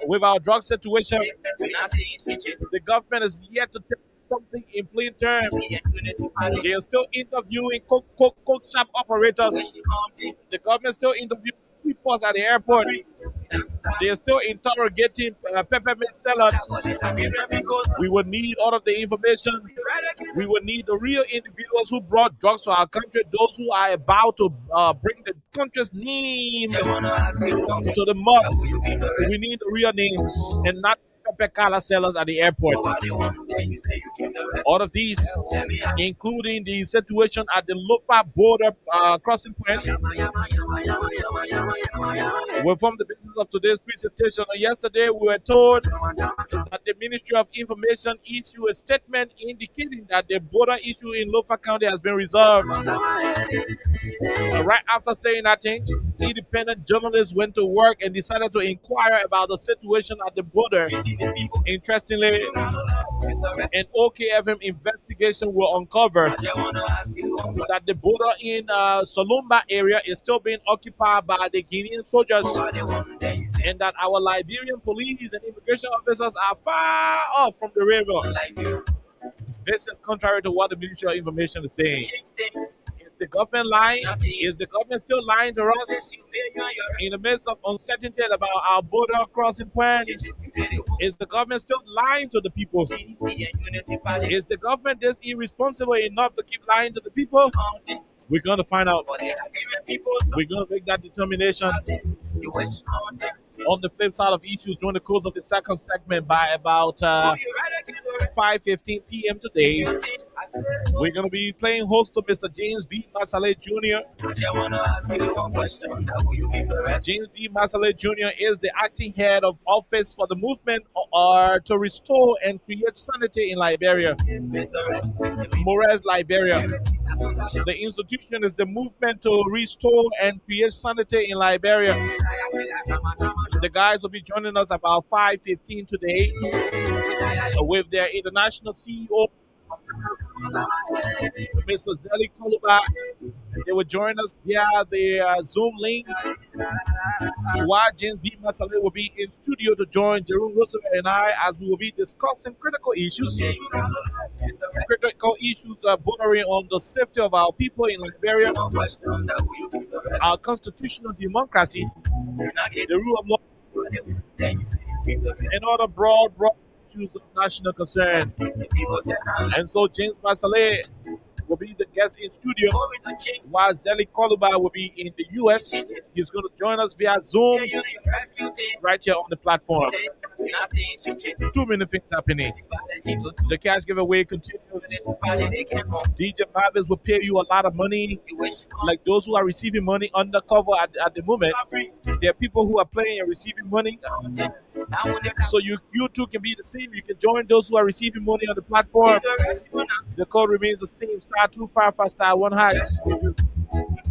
with our drug situation. The government is yet to take something in plain terms. They are still interviewing coke shop operators. The government still interviewing people at the airport. They are still interrogating peppermint sellers. We would need all of the information. We would need the real individuals who brought drugs to our country, those who are about to bring the country's name to the mud. We need the real names and not Pepekala sellers at the airport. All of these, including the situation at the Lopa border crossing point, will form the basis of today's presentation. Yesterday, we were told that the Ministry of Information issued a statement indicating that the border issue in Lopa County has been resolved. Right after saying that thing, independent journalists went to work and decided to inquire about the situation at the border. Interestingly, an OKFM investigation will uncover that the border in Solumba area is still being occupied by the Guinean soldiers, and that our Liberian police and immigration officers are far off from the river. This is contrary to what the Ministry of Information is saying. Is the government lying? Is the government still lying to us in the midst of uncertainty about our border crossing plans? Is the government still lying to the people? Is the government this irresponsible enough to keep lying to the people? We're going to find out. We're going to make that determination on the flip side of issues during the course of the second segment by about 5:15 p.m. today. We're going to be playing host to Mr. James B. Masale Jr. James B. Masale Jr. is the acting head of office for the movement to restore and create sanity in Liberia. Mores, Liberia. The institution is the movement to restore and create sanity in Liberia. The guys will be joining us about 5:15 today with their international CEO, Mr. Zeli Koluba. They will join us via the Zoom link, while James B. Masale will be in studio to join Jerome Roosevelt and I as we will be discussing critical issues. Critical issues bordering on the safety of our people in Liberia, our constitutional democracy, the rule of law, and other broad issues of national concern. And so James Masale will be the guest in studio, while Zeli Koluba will be in the US. He's going to join us via Zoom right here on the platform. Too many things happening. The cash giveaway continues. DJ Mavis will pay you a lot of money. Like those who are receiving money undercover at the moment, there are people who are playing and receiving money. So you too can be the same. You can join those who are receiving money on the platform. The code remains the same: *255 *1#.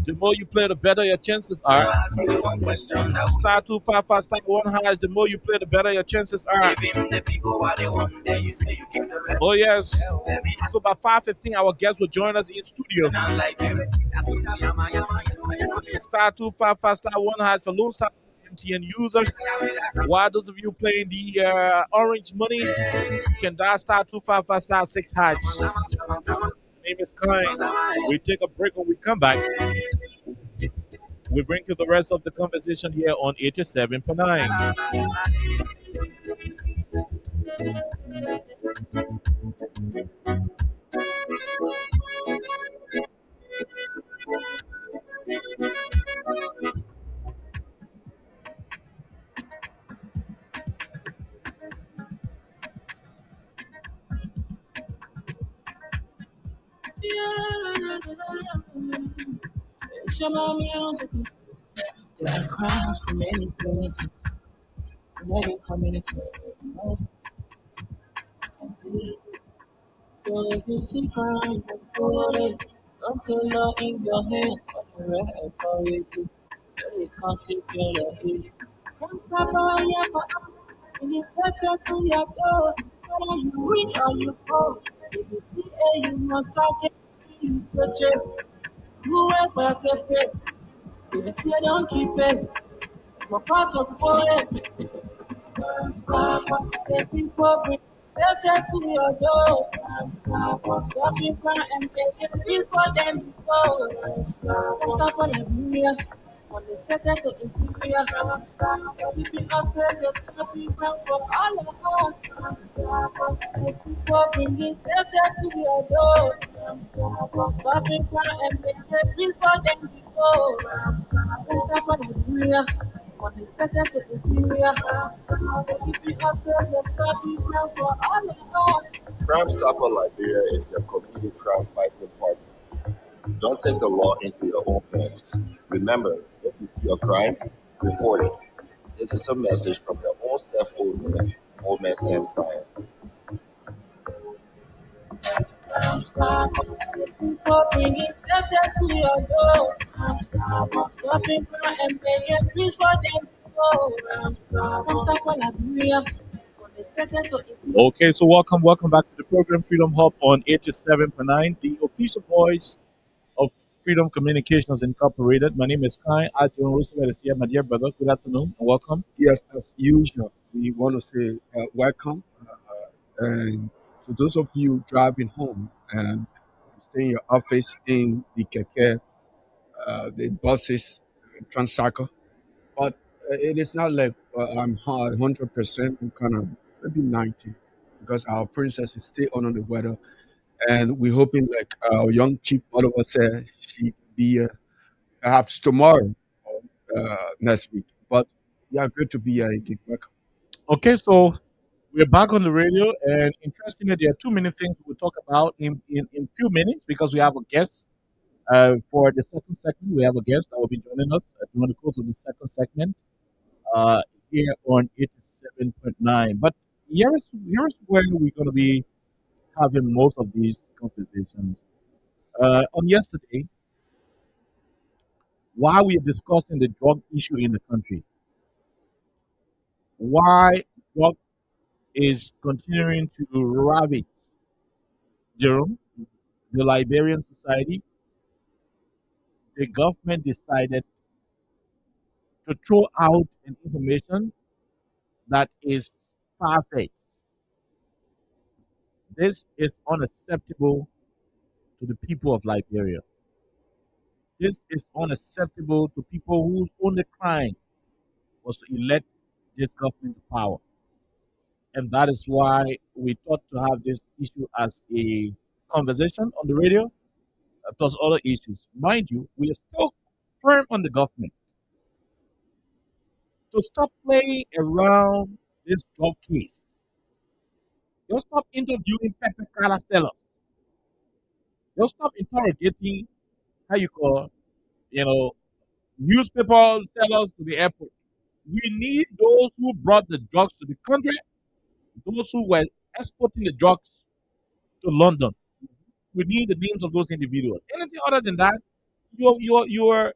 The more you play, the better your chances are. *255 *1#. The more you play, the better your chances are. Oh yes. So by 5:15, our guests will join us in studio. *255 *1# for Lone Star MTN users. While those of you playing the orange money can dial *255 *6#. My name is Kind. We take a break. When we come back, we bring you the rest of the conversation here on 87.9. It's about music. There are crowds from many places. In every community, I can see. So if you see crime, put it. Don't tell law in your hands. For the authority, they can't take your head. Come stop by here for us. When you step to your door, whether you reach or you fall. If you see a human target, you touch it. You wait for your safety. If you see I don't keep it, my parts of the forest. The people bring safety to your door. Stopping crime and making people them before. Stop all Liberia. On the center to interior. Keeping us safe, the stopping crime for all of us. The people bringing safety to your door. Stopping crime and making people them before. Stop all Liberia. On the center to interior. Keeping us safe, the stopping crime for all of us. Crime Stopper Liberia is your community crime fighting partner. Don't take the law into your own hands. Remember, if you see a crime, report it. This is a message from your own self Old Man Sam Sion. For bringing safety to your door. Stopping crime and making peace for them before. Stop all Liberia. On the center to interior. Okay, so welcome back to the program Freedom Hub on 87.9, the official voice of Freedom Communications Incorporated. My name is Kai. I John Roosevelt is here, my dear brother. Good afternoon and welcome. Yes, as usual, we want to say welcome. And to those of you driving home and stay in your office in the keke, the buses, Transaka, but it is not like I'm hard 100%. I'm kind of maybe 90 because our princess is still under the weather, and we're hoping like our young chief Oliver said she be perhaps tomorrow or next week. But yeah, good to be here again. Welcome. Okay, so we're back on the radio, and interestingly, there are too many things we'll talk about in few minutes because we have a guest. For the second segment, we have a guest that will be joining us during the course of the second segment uh, here on 87.9. But here's where we're going to be having most of these conversations. On yesterday, while we are discussing the drug issue in the country, why drug is continuing to ravage Jerome, the Liberian society, the government decided to throw out an information that is far-fetched. This is unacceptable to the people of Liberia. This is unacceptable to people whose only crime was to elect this government to power. And that is why we thought to have this issue as a conversation on the radio, plus other issues. Mind you, we are still firm on the government to stop playing around this drug case. They'll stop interviewing Pepe Calastello. They'll stop interrogating how you call, you know, newspaper sellers to the airport. We need those who brought the drugs to the country, those who were exporting the drugs to London. We need the names of those individuals. Anything other than that, you're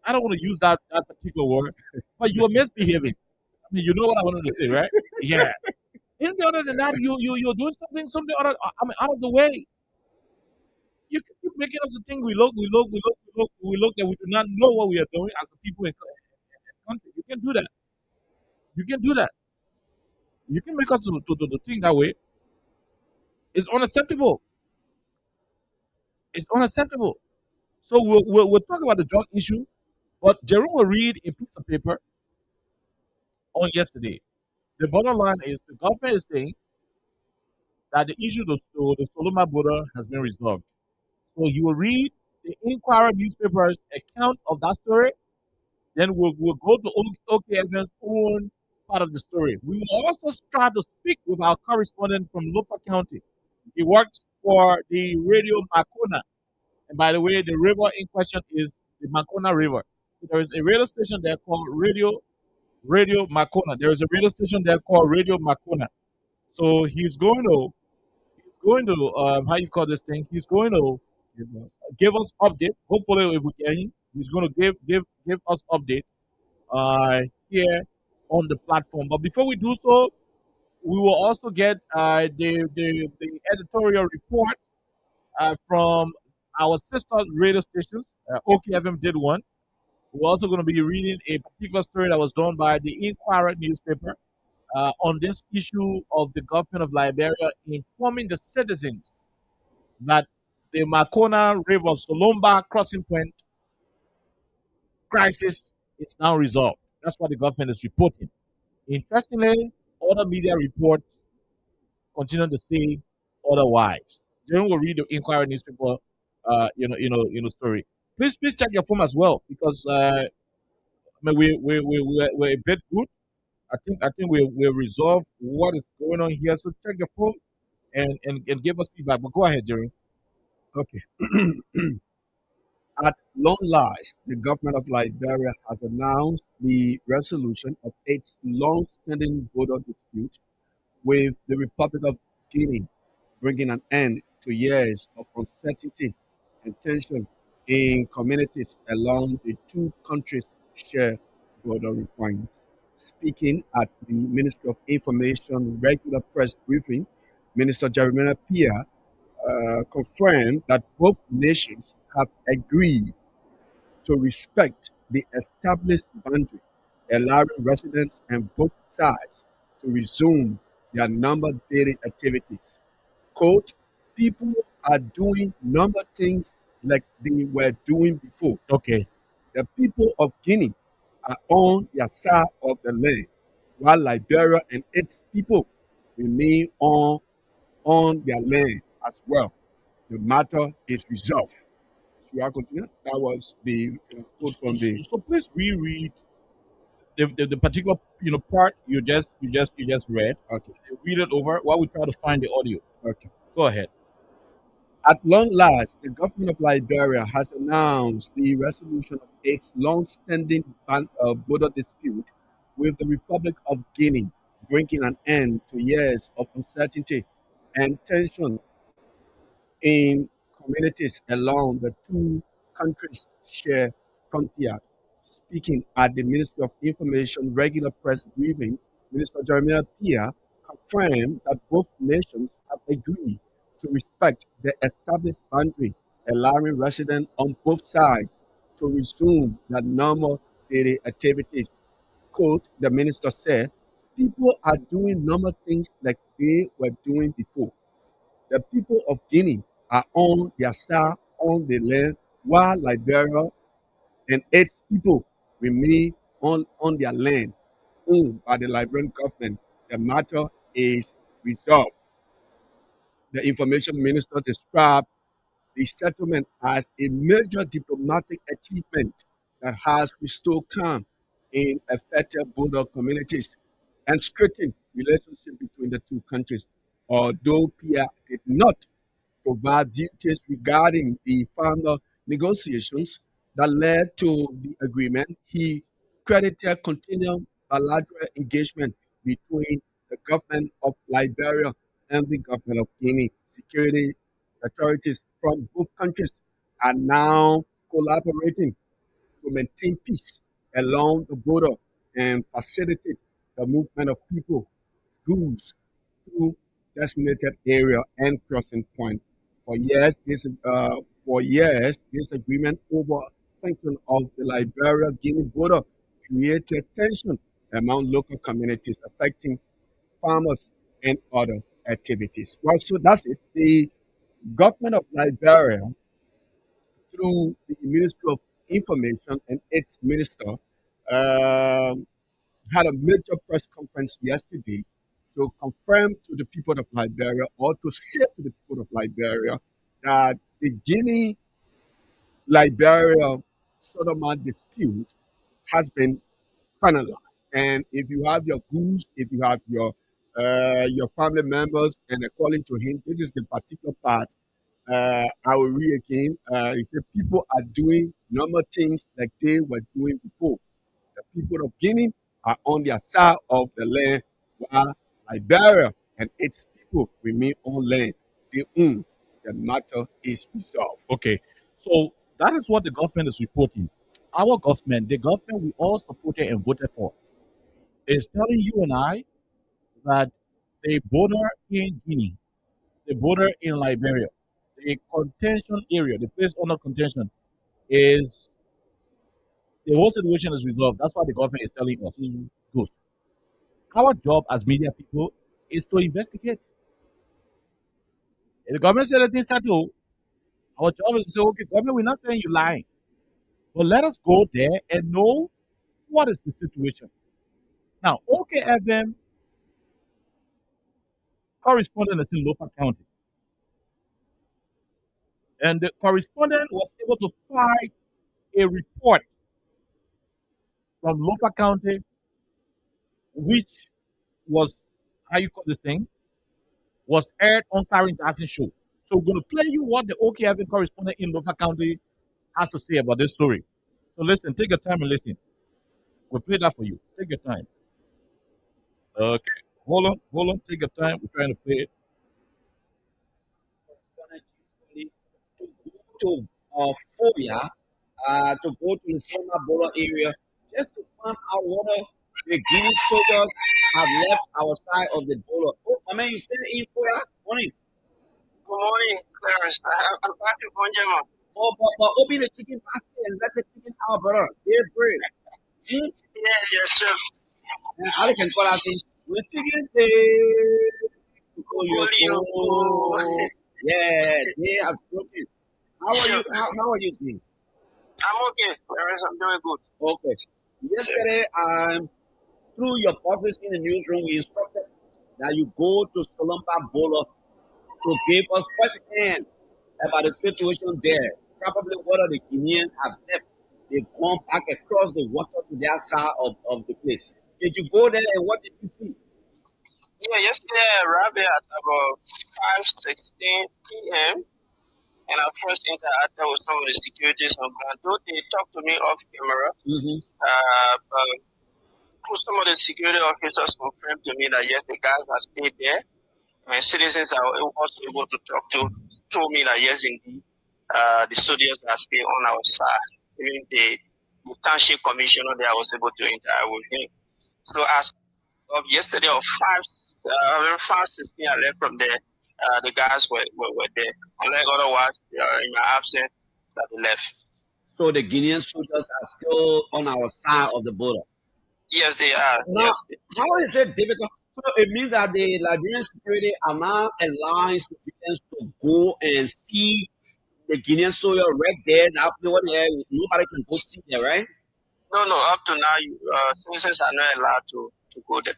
I don't want to use that particular word, but you're misbehaving. I mean, you know what I wanted to say, right? Yeah. Anything other than that, you're doing something other. I mean, out of the way. You keep making us think we look that we do not know what we are doing as a people in the country. You can do that. You can do that. You can make us to think that way. It's unacceptable. It's unacceptable. So we'll talk about the drug issue, but Jerome will read a piece of paper on yesterday. The bottom line is the government is saying that the issue to the Solomon border has been resolved. So he will read the Inquirer newspaper's account of that story. Then we'll go to OKFM's own part of the story. We will also try to speak with our correspondent from Lopa County. He works for the Radio Makona. And by the way, the river in question is the Makona River. So there is a radio station there called Radio Makona. There is a radio station there called Radio Makona. So he's going to how you call this thing? He's going to give us update. Hopefully, if we get him, he's going to give us update here on the platform. But before we do so, we will also get the editorial report from our sister radio stations. OKFM did one. We're also going to be reading a particular story that was done by the Inquirer newspaper. on this issue of the government of Liberia informing the citizens that the Makona River Solomba crossing point crisis is now resolved. That's what the government is reporting. Interestingly, other media reports continue to say otherwise. They don't read the Inquirer newspaper, story. Please check your phone as well because I mean, we're a bit good. I think we resolved what is going on here. So check your phone and give us feedback. But go ahead, Jerry. Okay. At long last, the government of Liberia has announced the resolution of its long-standing border dispute with the Republic of Guinea, bringing an end to years of uncertainty and tension in communities along the two countries' shared border requirements. Speaking at the Ministry of Information regular press briefing, Minister Jeremiah Pia confirmed that both nations have agreed to respect the established boundary, allowing residents on both sides to resume their normal daily activities. Quote, people are doing normal things like they were doing before. Okay. The people of Guinea are on their side of the land, while Liberia and its people remain on their land as well. The matter is resolved. Should I continue? That was the quote from the. So please reread the particular part you just read. Okay, Read it over while we try to find the audio. okay. Go ahead. At long last, the government of Liberia has announced the resolution of its long-standing border dispute with the Republic of Guinea, bringing an end to years of uncertainty and tension in communities along the two countries' share frontier. Speaking at the Ministry of Information regular press briefing, Minister Jeremiah Pia confirmed that both nations have agreed to respect the established boundary, allowing residents on both sides to resume their normal daily activities. Quote, the minister said, people are doing normal things like they were doing before. The people of Guinea are on their side on the land, while Liberia and its people remain on their land owned by the Liberian government. The matter is resolved. The information minister described the settlement as a major diplomatic achievement that has restored calm in affected border communities and strengthened relationship between the two countries. Although Pierre did not provide details regarding the final negotiations that led to the agreement, he credited continued bilateral engagement between the government of Liberia and the government of Guinea. Security authorities from both countries are now collaborating to maintain peace along the border and facilitate the movement of people, goods through designated area and crossing point. For years, this agreement over sanction of the Liberia-Guinea border created tension among local communities, affecting farmers and other activities. Well, so that's it. The government of Liberia, through the Ministry of Information and its minister, um, had a major press conference yesterday to confirm to the people of Liberia or to say to the people of Liberia that the Guinea Liberia Solomon dispute has been finalized. And if you have your goods, if you have your family members, and according to him, this is the particular part I will read again. He said people are doing normal things like they were doing before. The people of Guinea are on their side of the land, while Liberia and its people remain on land they own. The matter is resolved. Okay. So that is what the government is reporting. Our government, the government we all supported and voted for, is telling you and I that the border in Guinea, the border in Liberia, the contention area, the place under contention, is the whole situation is resolved. That's what the government is telling us. Good. Our job as media people is to investigate. If the government said anything settled, our job is to say, okay, government, we're not saying you're lying, but let us go there and know what is the situation. Now, OKFM correspondent is in Lofa County, and the correspondent was able to find a report from Lofa County, which was, how you call this thing, was aired on Karen Jackson show. So we're going to play you what the OKFM correspondent in Lofa County has to say about this story. So listen, take your time and listen. We'll play that for you. Take your time. Okay, hold on, take your time. We're trying to play it. To Phobia to go to the Soma Bolo area just to find out whether the Guinea soldiers have left our side of the Bolo. Oh, I mean, you still in Phobia? Morning. Good morning, Clarence. I'm back in Bonjama. Oh, but open the chicken basket and let the chicken out, brother. Dear bread. Hmm? Yes, yes, sir. I can call out things. When chicken say, Holy. yeah, they have broken. How are you? How are you doing? I'm okay, Clarence. I'm doing good. Okay. Yesterday, through your bosses in the newsroom, we instructed that you go to Solomba Bolo to give us first hand about the situation there. Probably whether the Guineans have left, they've gone back across the water to their side of the place. Did you go there and what did you see? Yeah, yesterday I arrived there at about 5:16 p.m. and I first interacted with some of the securities on ground. Though they talked to me off camera, but some of the security officers confirmed to me that yes, the guys have stayed there. And citizens are also able to talk to told me that yes, indeed, the soldiers are still on our side. Even the township commissioner there, I was able to interact with him. So as of yesterday, or 5:16, I left from there. The guys were there. Unlike otherwise, in my absence, that they left. So the Guinean soldiers are still on our side of the border. Yes, they are. Now, Yes. how is it difficult? So it means that the Liberian security are now allowing civilians to go and see the Guinean soldier right there. That nobody can go see there, right? No. Up to now, citizens are not allowed to go there.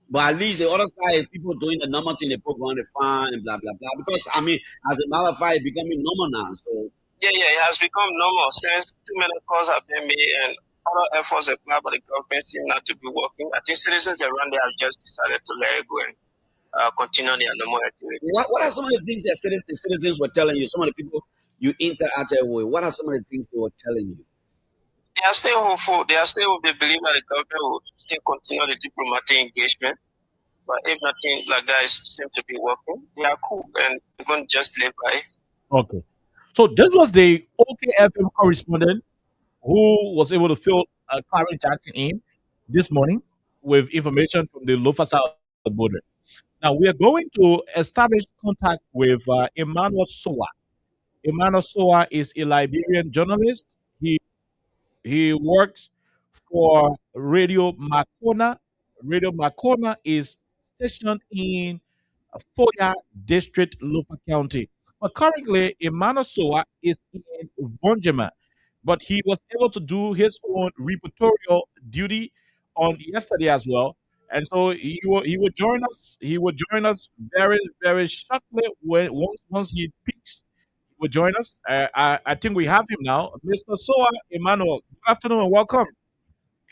But at least the other side is people doing the normal thing they put on the farm and blah blah blah. Because I mean, as a matter of fact, it's becoming normal now. So Yeah, it has become normal since too many calls have been made and other efforts applied by the government seem not to be working. I think citizens around there have just decided to let it go and continue their normal activities. what are some of the things that the citizens were telling you? Some of the people you interacted with, what are some of the things they were telling you? They are still hopeful. They believe that the government will still continue the diplomatic engagement. But if nothing like that seems to be working, they are cool and they're going to just live by it. Okay. So this was the OKFM correspondent who was able to fill Karen Jackson in this morning with information from the Lofa side of the border. Now we are going to establish contact with Emmanuel Soa. Emmanuel Soa is a Liberian journalist. He works for Radio Makona. Radio Makona is stationed in Foya District, Lupa County. But currently, Emmanuel Soa is in Vonjema, but he was able to do his own reportorial duty on yesterday as well. And so he would join us. He would join us very very shortly when once he peaks. He would join us. I think we have him now, Mr. Soa Emmanuel. Good afternoon and welcome.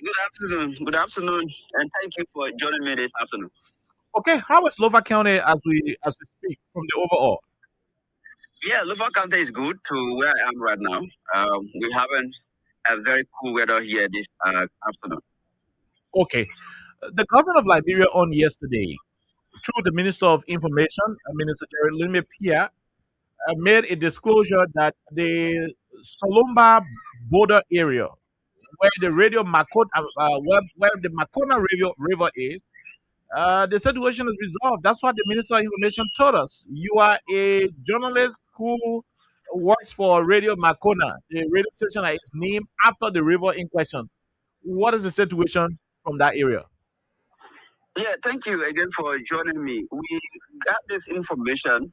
Good afternoon. Good afternoon. And thank you for joining me this afternoon. Okay, how is Lova County as we speak from the overall? Yeah, Lover County is good to where I am right now. We having a very cool weather here this afternoon. Okay, the government of Liberia on yesterday, through the Minister of Information, Minister Jeremy Pia, made a disclosure that the Solomba border area, where the where the Makona River is, the situation is resolved. That's what the Minister of Information told us. You are a journalist who works for Radio Makona, the radio station that is named after the river in question. What is the situation from that area? Yeah, thank you again for joining me. We got this information,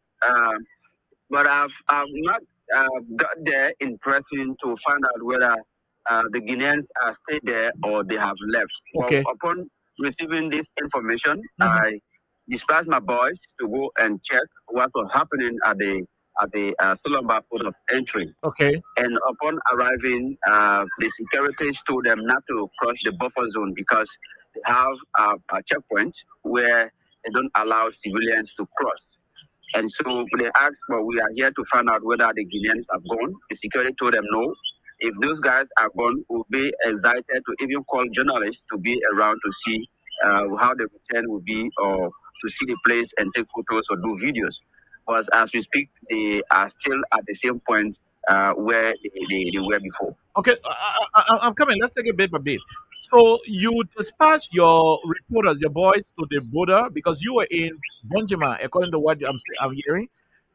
but I've not got there in person to find out whether the Guineans are still there or they have left. Okay. Well, upon receiving this information, Mhm. I dispatched my boys to go and check what was happening at the Solomba port of entry. Okay. And upon arriving, the securities told them not to cross the buffer zone because they have a checkpoint where they don't allow civilians to cross. And so they asked, well, we are here to find out whether the Guineans have gone. The security told them no. If those guys are gone, we'll be excited to even call journalists to be around to see how the return will be or to see the place and take photos or do videos. But as we speak, they are still at the same point where they were before. Okay, I'm coming. Let's take it bit by bit. So you dispatch your reporters, your boys, to the border because you were in Bunjima, according to what I'm hearing.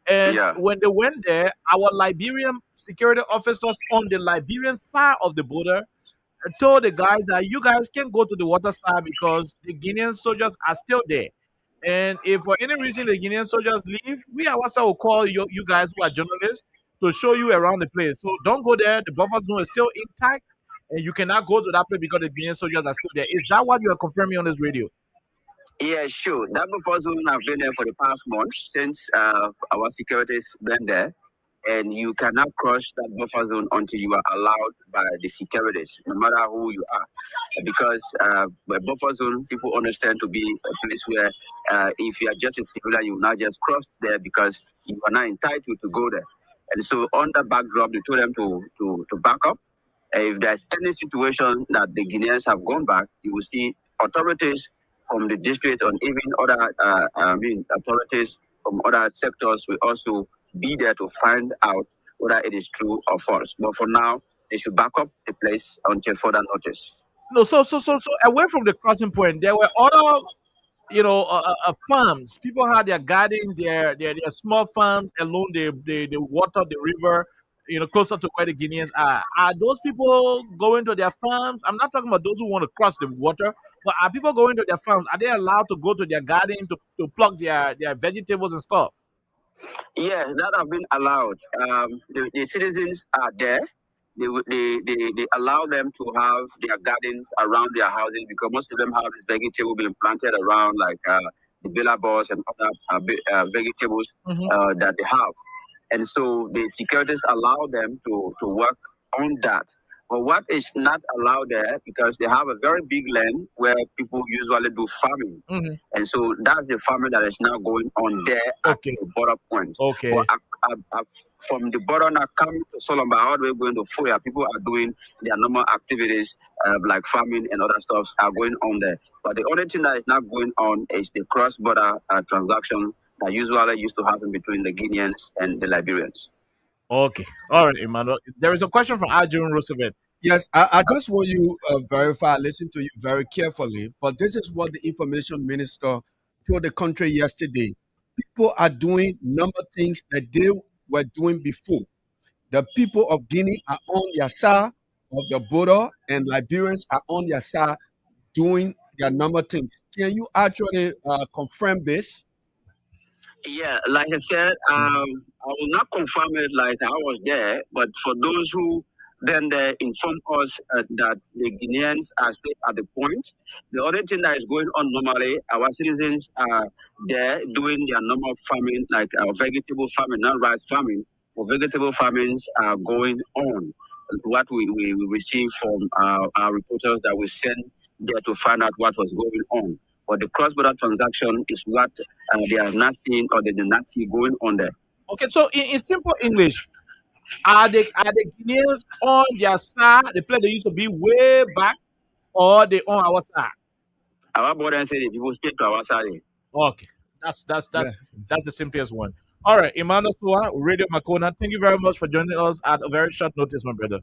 And Yeah. when they went there, our Liberian security officers on the Liberian side of the border told the guys that you guys can't go to the water side because the Guinean soldiers are still there. And if for any reason the Guinean soldiers leave, we ourselves will call you guys who are journalists to show you around the place. So don't go there. The buffer zone is still intact, and you cannot go to that place because the Guinean soldiers are still there. Is that what you are confirming on this radio? Yeah, sure. That buffer zone have been there for the past month since our securities been there, and you cannot cross that buffer zone until you are allowed by the securities, no matter who you are, because the buffer zone people understand to be a place where if you are just a civilian, you will not just cross there because you are not entitled to go there. And so on that backdrop, they told them to back up. If there's any situation that the Guineans have gone back, you will see authorities from the district and even other, authorities from other sectors will also be there to find out whether it is true or false. But for now, they should back up the place until further notice. No. So away from the crossing point, there were other farms. People had their gardens, their small farms along the water, the river, closer to where the Guineans are. Are those people going to their farms? I'm not talking about those who want to cross the water, but are people going to their farms? Are they allowed to go to their garden to pluck their vegetables and stuff? Yeah, that have been allowed. The citizens are there. They allow them to have their gardens around their houses because most of them have this vegetable being planted around, like the villa balls and other vegetables Hmm. that they have. And so the securities allow them to work on that. But what is not allowed there, because they have a very big land where people usually do farming. Hmm. And so that's the farming that is now going on there at Okay. the border point. Okay. But from the border now coming to Solomba, all the way going to Foya, people are doing their normal activities like farming and other stuff are going on there. But the only thing that is not going on is the cross-border transaction that usually used to happen between the Guineans and the Liberians. Okay. All right, Emmanuel. There is a question from Arjun Roosevelt. Yes, I just want you verify, listen to you very carefully. But this is what the information minister told the country yesterday. People are doing number things that they were doing before. The people of Guinea are on their side of the border, and Liberians are on their side doing their number things. Can you actually confirm this? Yeah, like I said, I will not confirm it like I was there, but for those who then they inform us that the Guineans are still at the point. The other thing that is going on normally, our citizens are there doing their normal farming, like vegetable farming, not rice farming, but vegetable farmings are going on. What we receive from our reporters that we send there to find out what was going on. But the cross-border transaction is what they are not seeing or they do not see going on there. Okay, so in simple English, are the Guineans on their side, the place they used to be way back, or they on our side? Our border said if people stay to our side. Okay, that's that's Yeah. that's that's the simplest one. All right, Emmanuel Sua, Radio Makona, thank you very much for joining us at a very short notice, my brother.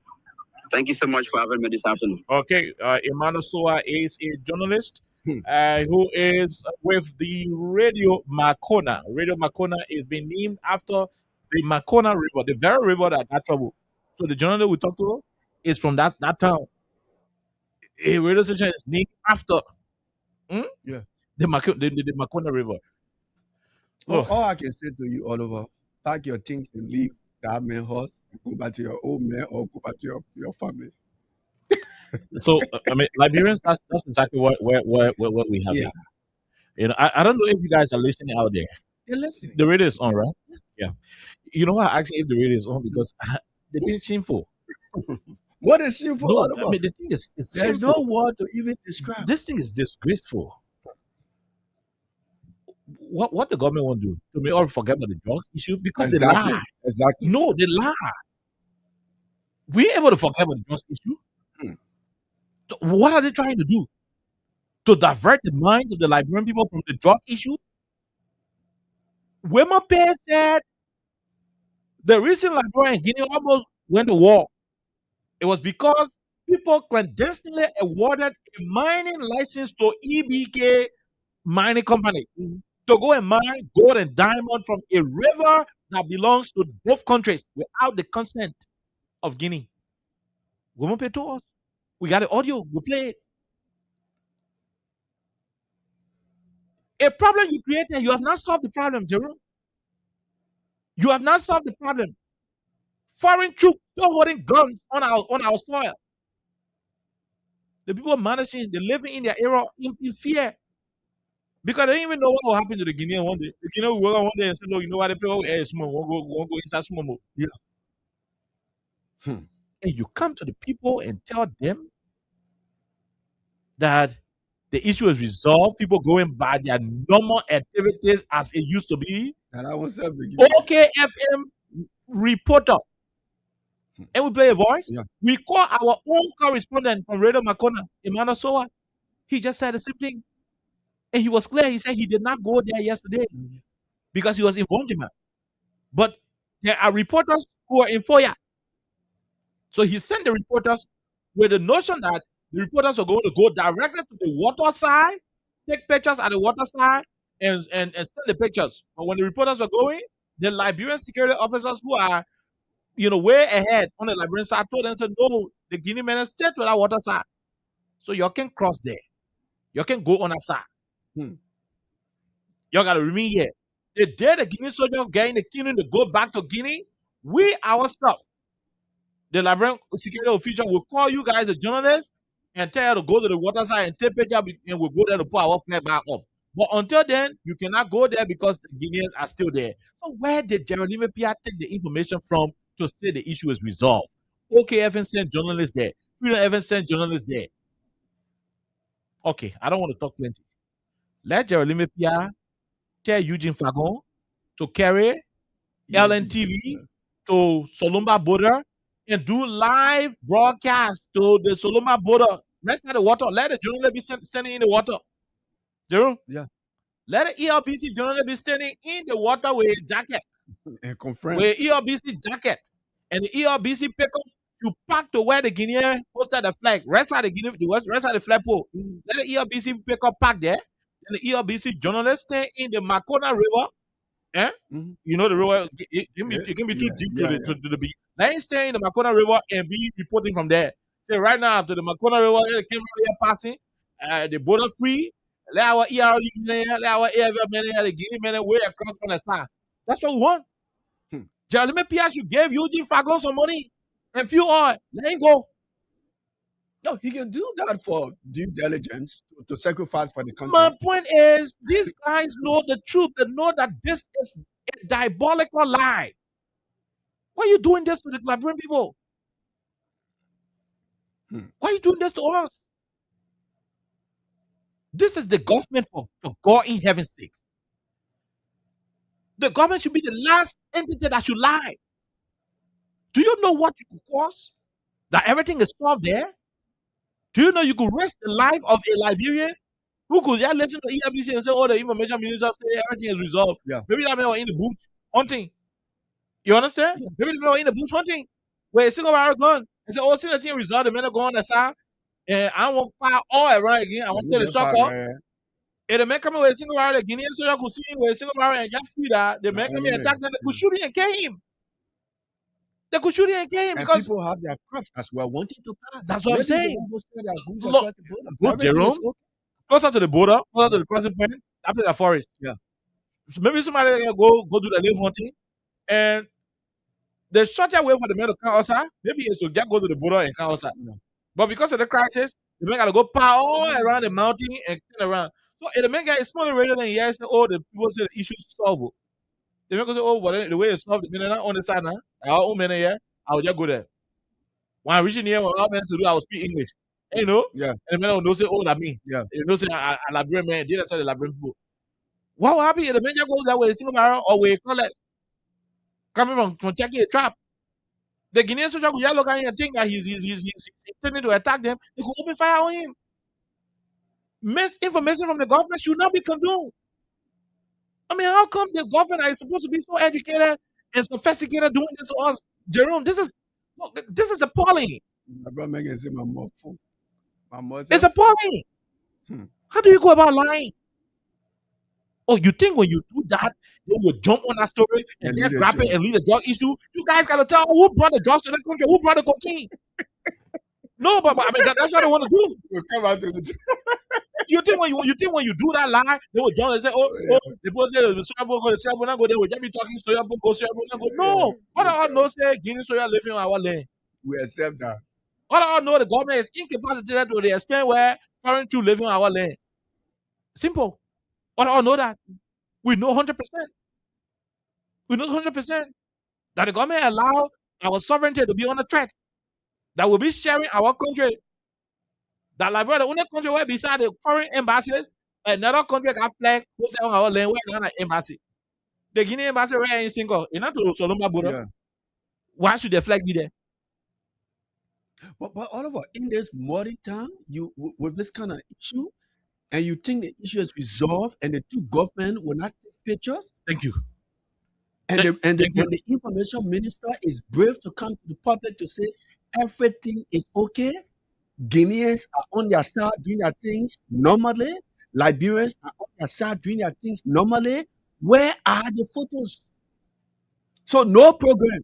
Thank you so much for having me this afternoon. Okay, Emmanuel Sua is a journalist Hmm. who is with the Radio Makona. Radio Makona is being named after the Makona River, the very river that got trouble. So the journalist we talked to is from that town. A radio station is named after. Hmm? Yeah. The Makona River. All I can say to you, Oliver, pack your things and leave that man house and go back to your old man or go back to your family. So I mean, Liberians, that's exactly what we have. Yeah, Here. I don't know if you guys are listening out there. they're listening. The radio is on, right? Yeah. You know why I asked if the radio is on? Because the thing is shameful. What is shameful, No, Oliver? I mean the thing is There's shameful. no word to even describe. This thing is disgraceful. What the government won't do to me or forget about the drugs issue because they Exactly. lie. Exactly. No, they lie. We ain't able to forget about the drugs issue. Hmm. What are they trying to do? To divert the minds of the Liberian people from the drug issue? Wemape said the reason Liberia and Guinea almost went to war, it was because people clandestinely awarded a mining license to EBK mining company to go and mine gold and diamond from a river that belongs to both countries without the consent of Guinea. Wemape told us. We got the audio. We play it. A problem you created, you have not solved the problem, Jerome. You have not solved the problem. Foreign troops still holding guns on our soil. The people managing, they're living in their era in fear. Because they don't even know what will happen to the Guinean one day. The Guinean will go one day and say, no, you know what, they play air small, won't go inside small mode. Yeah. Hmm. And you come to the people and tell them that the issue is resolved, people going by their normal activities as it used to be. And I was OKFM reporter. And we play a voice. Yeah. We call our own correspondent from Radio Makona, Emmanuel Soa. He just said the same thing. And he was clear. He said he did not go there yesterday because he was in Vonjima. But there are reporters who are in Foya. So he sent the reporters with the notion that the reporters are going to go directly to the water side, take pictures at the water side, and send the pictures. But when the reporters were going, the Liberian security officers who are, way ahead on the Liberian side told them, said, no, the Guinea men stay to that water side. So you can cross there. You can go on that side. You got to remain here. The day the Guinea soldiers get in the Guinea to go back to Guinea, we ourselves, the Liberian security official, will call you guys, the journalists, and tell you to go to the water side and take picture, and we'll go there to put our flag back up. But until then, you cannot go there because the Guineans are still there. So where did Jeremy Pia take the information from to say the issue is resolved? OKFM sent journalists there. Freedom Evan sent journalists there. Okay, I don't want to talk plenty. Let Jeremy Pia tell Eugene Fagon to carry LNTV to Solomba border and do live broadcast to the Solomba border. Rest of the water. Let the journalist be standing in the water. Jerome? Yeah. Let the ELBC journalist be standing in the water with a jacket. And confirm. With ELBC jacket. And the ELBC pick up to pack to where the Guinean posted the flag. Rest of the flagpole. Let the ELBC pick up pack there. And the ELBC journalists stay in the Makona River. You know the river, it can be too deep to the beach. Let him stay in the Makona River and be reporting from there. Say right now to the Makona River, the camera here passing, the border free. Let our ERD men, let our AFF men, the Guinea men way across on the side. That's what we want. Jeremy Pia should give Eugene Fagon some money and few oil. Let him go. No, he can do that for due diligence to sacrifice for the country. My point is, these guys know the truth. They know that this is a diabolical lie. Why are you doing this to the Liberian people? Why are you doing this to us? This is the government for God in heaven's sake. The government should be the last entity that should lie. Do you know what you could cause? That everything is solved there? Do you know you could risk the life of a Liberian who could just listen to ELBC and say, oh, the information minister say everything is resolved? Yeah. Maybe that man was in the bush hunting. You understand? Yeah. Maybe they were in the bush hunting with a single barrel gun and say, oh, since the thing resolved, the men are going on the side. And I want to fire all around again. I want to tell the shock off. If the man come in with a single barrel, the Guinean soldier could see him with a single barrel and just free that, the man come in and attack them, they could shoot him and kill him. They could shoot him and kill him because people have their crops as well wanting to pass. That's what I'm saying. Look, Jerome, closer to the border, closer to the crossing point, after the forest. Yeah. So maybe somebody can go do the live hunting, and the shorter way for the men to come outside, maybe it's to just go to the border and come outside. Yeah. But because of the crisis, the men gotta go all around the mountain and turn around. So if the men get smaller rather than yes, oh, the people say the issue is solved. The men go say, oh, but the way it's solved, the men are not on the side now. Our own men here, I will just go there. When I reach in here, what I meant to do, I will speak English. You know? Yeah. And the men will know say, oh, that me. Yeah. You know, say, I Liberian man, did I say the Liberian people? What will happen if the men just go that way, single barrel, or we call it coming from checking a trap? The Guinean soldier will just look at him and think that he's intending to attack them. They could open fire on him. Misinformation from the government should not be condoned. I mean, how come the government is supposed to be so educated and sophisticated doing this to us? Jerome, this is appalling. My brother Megan say my mom. My mother. It's appalling. How do you go about lying? Oh, you think when you do that, they will jump on that story and then grab it and lead the drug issue? You guys gotta tell who brought the drugs to the country, who brought the cocaine. No, but I mean that's what they want to do. We'll come out to the You think when you do that lie, they will jump and say, oh, the people say the soya go the soya not go. They will just be talking soya go soya go. No, what I know say Guinea soya living on our land. We accept that. What I know the government is incapacitated to the extent where foreign troops living on our land. Simple. What I know that we know 100%. We know 100% that the government allow our sovereignty to be under threat. That will be sharing our country. That Liberia, the only country where beside the foreign embassies, another country got flag who's on our land, where not an embassy. The Guinea embassy where in single, in not to Solomba border. Yeah. Why should the flag be there? But Oliver, in this modern time, with this kind of issue, and you think the issue is resolved, and the two governments will not take pictures. Thank you. And the information minister is brave to come to the public to say everything is okay. Guineans are on their side doing their things normally. Liberians are on their side doing their things normally. Where are the photos? So no program,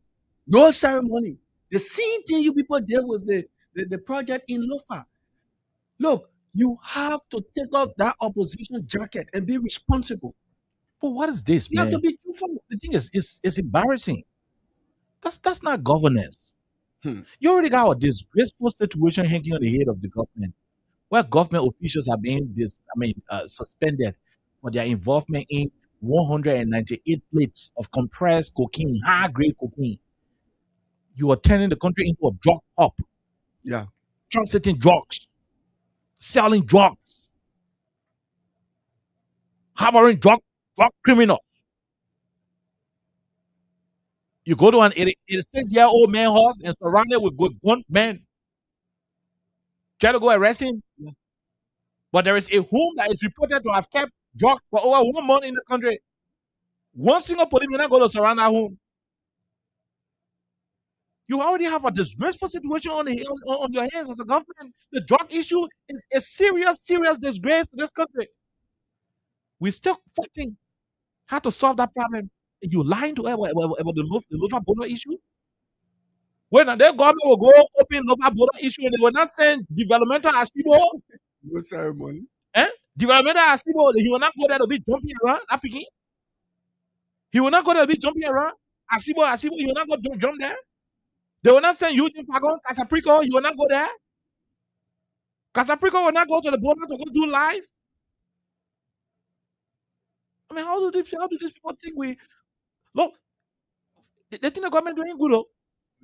no ceremony. The same thing you people deal with the project in Lofa. Look, you have to take off that opposition jacket and be responsible. But what is this, You man? have to be truthful. The thing is, it's embarrassing. That's not governance. Hmm. You already got a disgraceful situation hanging on the head of the government, where government officials are being suspended for their involvement in 198 plates of compressed cocaine, high-grade cocaine. You are turning the country into a drug hub. Yeah. Transiting drugs, selling drugs, harboring drug criminals. You go to an 86-year-old man house and surrounded with good gun men. Try to go arrest him. Yeah. But there is a home that is reported to have kept drugs for over 1 month in the country. One single police will not go to surround that home. You already have a disgraceful situation on your hands as a government. The drug issue is a serious disgrace to this country. We're still fighting how to solve that problem. You lying to about the Lofa border issue? When the government will go open Lofa border issue and they will not send developmental asibo. No ceremony. Developmental asibo, he will not go there to be jumping around. That picking. He will not go there to be jumping around. Asibo, he will not go jump there. They will not send Eugene Fagon, Casaprico, he will not go there. Casaprico will not go to the border to go do live. I mean, how do these people think we look? They think the government doing good.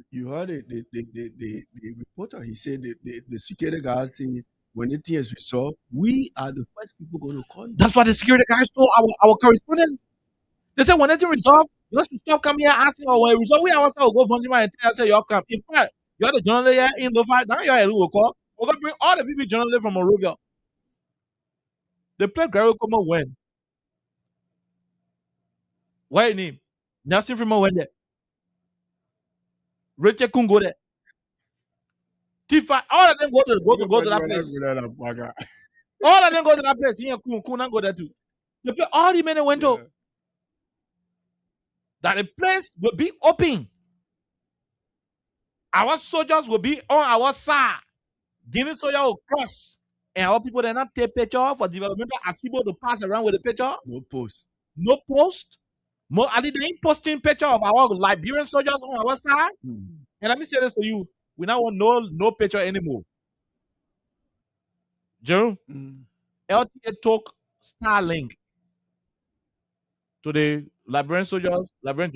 You heard it. The reporter, he said the security guard says when the thing is resolved, we are the first people going to call you. That's what the security guys told our correspondent. They said when anything resolved, you have to stop coming here asking, or when it resolved, we ourselves will go from and tell us, y'all come. In fact, you're the journalist here in Lofa, now you're a little call. We're going to bring all the people journalists from Monrovia. They play Gary Como when? Why name? Nelson Freeman went there. Rachel Kun go there. Tifa, all of them go to that place. All of them go to that place. Here, Kun go there too. They play all the men went to. That the place will be open. Our soldiers will be on our side. Guinea soldier will cross. And our people, they're not take picture for developmental ASIBO to pass around with the picture. No post. No post. More, are they ain't posting picture of our Liberian soldiers on our side? And let me say this to you. We now want no picture anymore. Jerome, LTA took Starlink to the Liberian soldiers, Liberian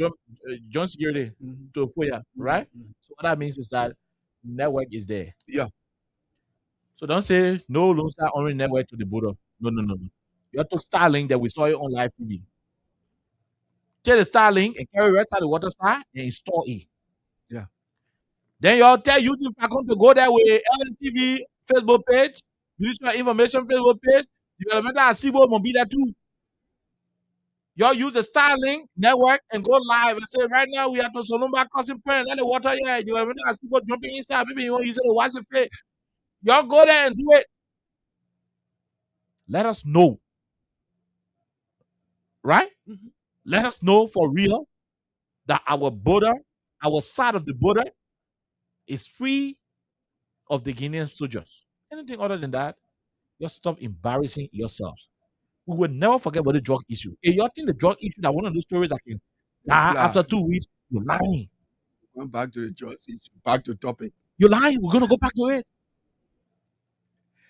John Security to FOIA, right? So what that means is that network is there. Yeah. So don't say no Lone Star only network to the border. No. You have to Starlink that we saw it on live TV. Take the Starlink and carry right side the water star and install it. Yeah. Then y'all tell YouTube Falcon to go there with LNTV Facebook page, Ministry of Information Facebook page, Developmental ASIBO will be there too. Y'all use the Starlink network and go live and say, right now we are to Solomba crossing point, and the water here, Developmental ASIBO jumping inside, maybe you want to use it to wash the face. Y'all go there and do it. Let us know. Right? Let us know for real that our border, our side of the border, is free of the Guinean soldiers. Anything other than that, just stop embarrassing yourselves. We will never forget about the drug issue. If you think the drug issue that one of those stories that can die after 2 weeks, you're lying. Going back to the drug issue, back to topic. You're lying. We're going to go back to it.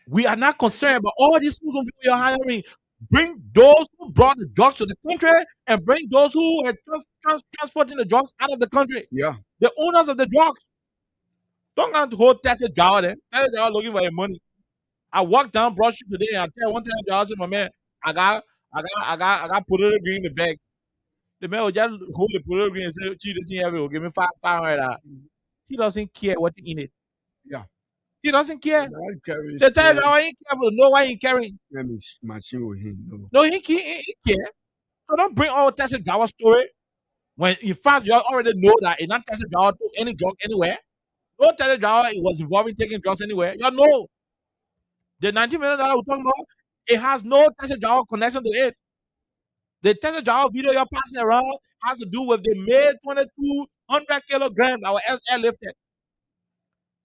We are not concerned about all these schools people you're hiring. Bring those who brought the drugs to the country and bring those who are transporting the drugs out of the country. Yeah. The owners of the drugs. Don't go to hold Tesla Jawa then. They're all looking for your money. I walked down Broad Street today and I tell one time I said, my man, I got potato green in the bag. The man will just hold the potato green and say, gee, the thing will give me $500. He doesn't care what's in it. Yeah. He doesn't care. The The time I ain't careful, know why he carrying. Let me machine with him. No, he care. So don't bring all Tesla Jawa story when in fact you already know that it's not Tesla Jawa took any drug anywhere. No Tesla Jawa was involved in taking drugs anywhere. You know. The $90 million we're talking about, it has no Tesla Jawa connection to it. The Tesla Jawa video you're passing around has to do with the May 2200 kilograms that were airlifted.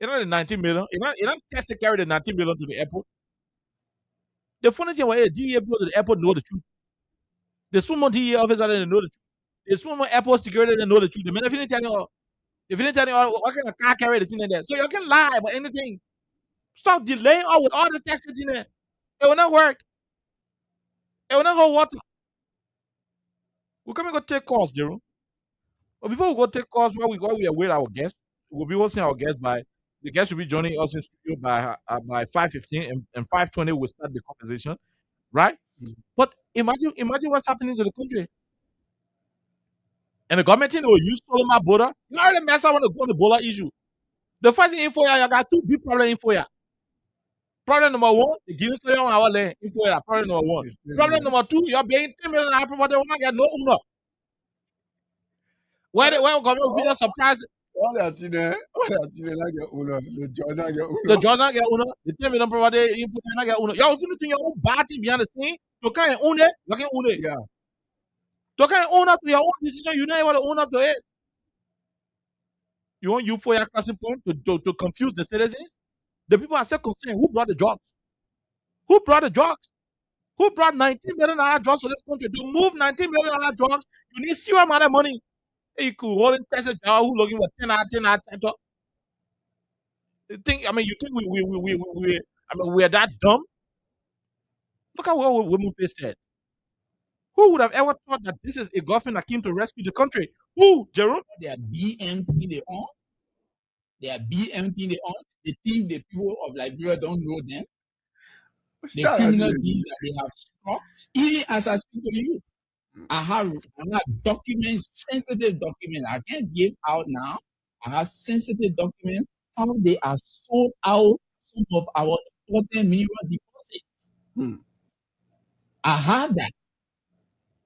It's not the 90 million. It's not Tesla carry the 90 million to the airport. The funny thing was the DEA people to the airport know the truth. The Sumo DEA officer didn't know the truth. The Sumo airport security didn't know the truth. The man, if you didn't tell you what kind of car carry the thing in there. So you can lie about anything. Stop delaying all with all the text in there. It will not work. It will not hold water. We're coming to go take calls, Jerome. But before we go take calls, while we are with our guests, we'll be hosting our guests by the guests will be joining us in studio by 5:15 and 5:20 we'll start the conversation, right? But imagine what's happening to the country. And the government thing will use Solomon border. You already mess up on the border issue. The first thing info you got two big problems info ya. Problem number one, the Guinean soldier on our land. Info ya. Problem number one. Problem number two, you're paying $10 million property, they will not get no owner. Where government video surprise. All that in there, not get owner. The Jordan get owner. The Jordan get owner. The $10 million property, info not get owner. You're also doing your own bad thing behind the scene. You can't own it. You can't own it. Yeah. You can't own up to your own decision. You never want to own up to it. You want you for your crossing point to confuse the citizens? The people are still concerned. Who brought the drugs? Who brought the drugs? Who brought $19 million drugs to this country? To move $19 million drugs, you need zero amount of money. You could hold in Tesla Jawa who looking for 10 out of 10. You think we're that dumb? Look at what women face said. Who would have ever thought that this is a government that came to rescue the country? Who, Jerome? They are BMT they own. They are BMT they own. They think the people of Liberia don't know them. The criminal deeds that they have struck. Even as I speak to you, I have documents, sensitive documents. I can't give out now. I have sensitive documents how they are sold out some of our important mineral deposits. I have that.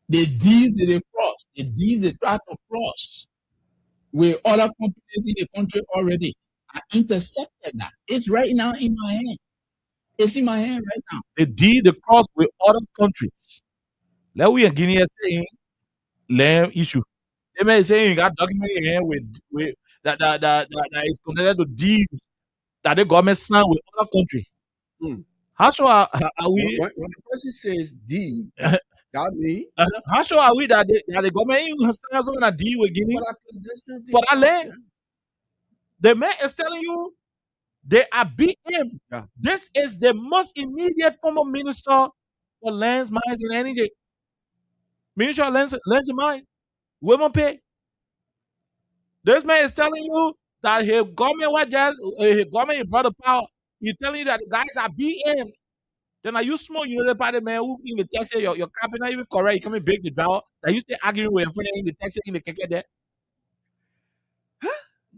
The deals that they cross, the deals they try to cross with other companies in the country already. I intercepted that. It's right now in my hand. It's in my hand right now. The deal they cross with other countries. Let we in Guinea saying land issue. They may say you got document in hand with that is connected to deals that the government signed with other countries. How sure are When, we? when the person says D, that means How sure are we that the government has something to deal with Guinea for that land? The man is telling you they are BM. Yeah. This is the most immediate former minister for lands, mines, and energy. Minister of lands and mines. Women pay. This man is telling you that his government was just his government brought the power. He's telling you that the guys are BM. Then are you small? You know the party man who in the Texas, your cabinet even correct. You coming big the draw. That you stay arguing with your friend in the Texas in the keke there.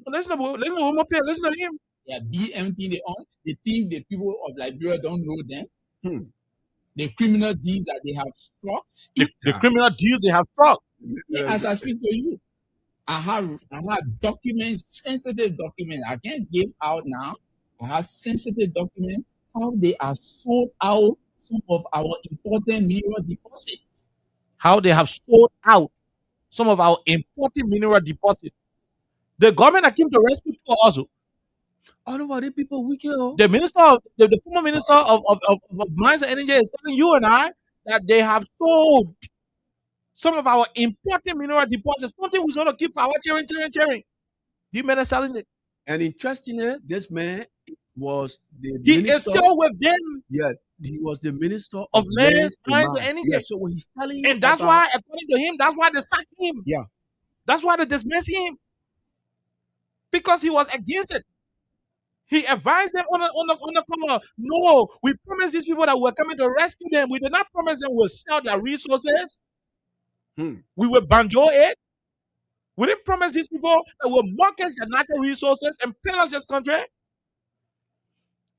Listen to women pay. Listen to him. They are BM thing they on. They think the people of Liberia don't know them. The criminal deeds that they have struck. The criminal deals they have struck. As I speak to you, I have documents, sensitive documents. I can't give out now. I have sensitive documents how they are sold out some of our important mineral deposits. How they have sold out some of our important mineral deposits. The government that came to rescue people also. all over the people wicked. The minister, of, the former minister of mines and energy is telling you and I that they have sold some of our important mineral deposits. Something we're going to keep for our cheering. You men are selling it. And interestingly, this man was the He minister. is still with them. Yeah, he was the minister of lands, mines, mines. and energy. Yeah, so when he's telling you, and that's why, according to him, that's why they sacked him. Yeah. That's why they dismissed him. Because he was against it. He advised them on the cover. No, we promised these people that we're coming to rescue them. We did not promise them we'll sell their resources. We will banjo it. We didn't promise these people that we'll mortgage their natural resources and pillage this country.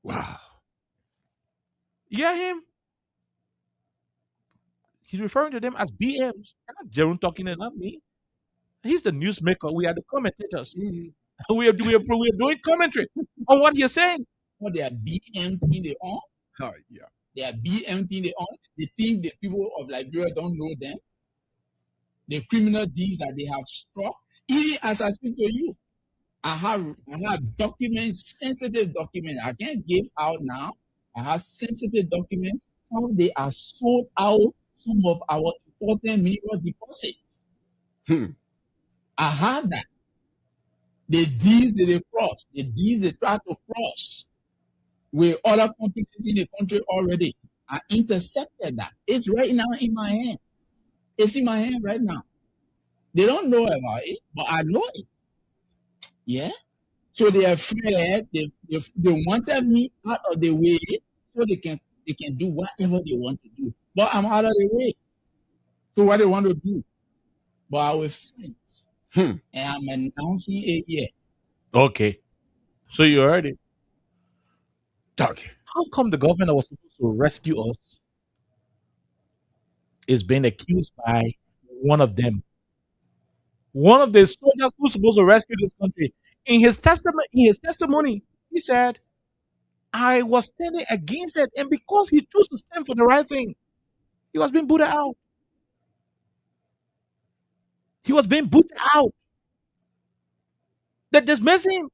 Wow. You hear him? He's referring to them as BMs. Not Jerome talking and not me. He's the newsmaker. We are the commentators. We are doing commentary on what you're saying. What they are BM thing they on. Yeah. They are BM thing they on. They think the people of Liberia don't know them. The criminal deeds that they have struck. Even as I speak to you, I have documents, sensitive documents. I can't give out now. I have sensitive documents how they are sold out some of our important mineral deposits. I have that. The deals that they cross, the deals they try to cross with other companies in the country already. I intercepted that. It's right now in my hand. It's in my hand right now. They don't know about it, but I know it. Yeah. So they are afraid. They wanted me out of the way so they can do whatever they want to do. But I'm out of the way. So what they want to do. But I will fight. And I'm announcing it here. Okay. So you heard it. Okay. How come the government that was supposed to rescue us is being accused by one of them? One of the soldiers who's supposed to rescue this country. In his testimony, he said, I was standing against it, and because he chose to stand for the right thing, he was being booted out. He was being booted out. They dismissed him.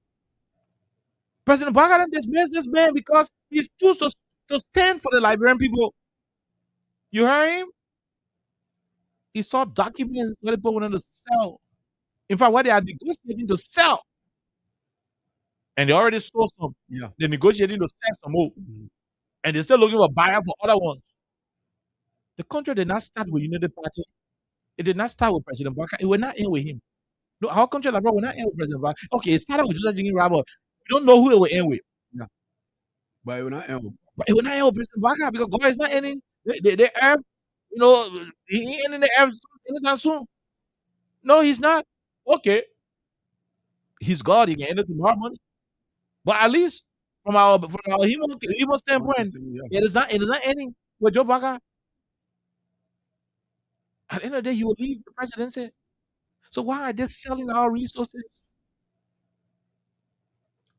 President Biden dismissed this man because he chose to stand for the Liberian people. You heard him? He saw documents where people wanted to sell. In fact, where they are negotiating to sell. And they already sold some. Yeah. They're negotiating to sell some more. And they're still looking for a buyer for other ones. The country did not start with United Party. It did not start with President Baka. It will not end with him. No, our country like will not end with President Baka. Okay, it started with Joseph Jingin Rabo. We don't know who it will end with. Yeah. But it will not end. But it will not end with President Baka because God is not ending the earth. You know, he ain't ending the earth anytime soon. No, he's not. Okay. He's God. He can end it tomorrow morning. But at least from our human standpoint, it is not ending with Joe Baka. At the end of the day, he will leave the presidency. So why are they selling our resources?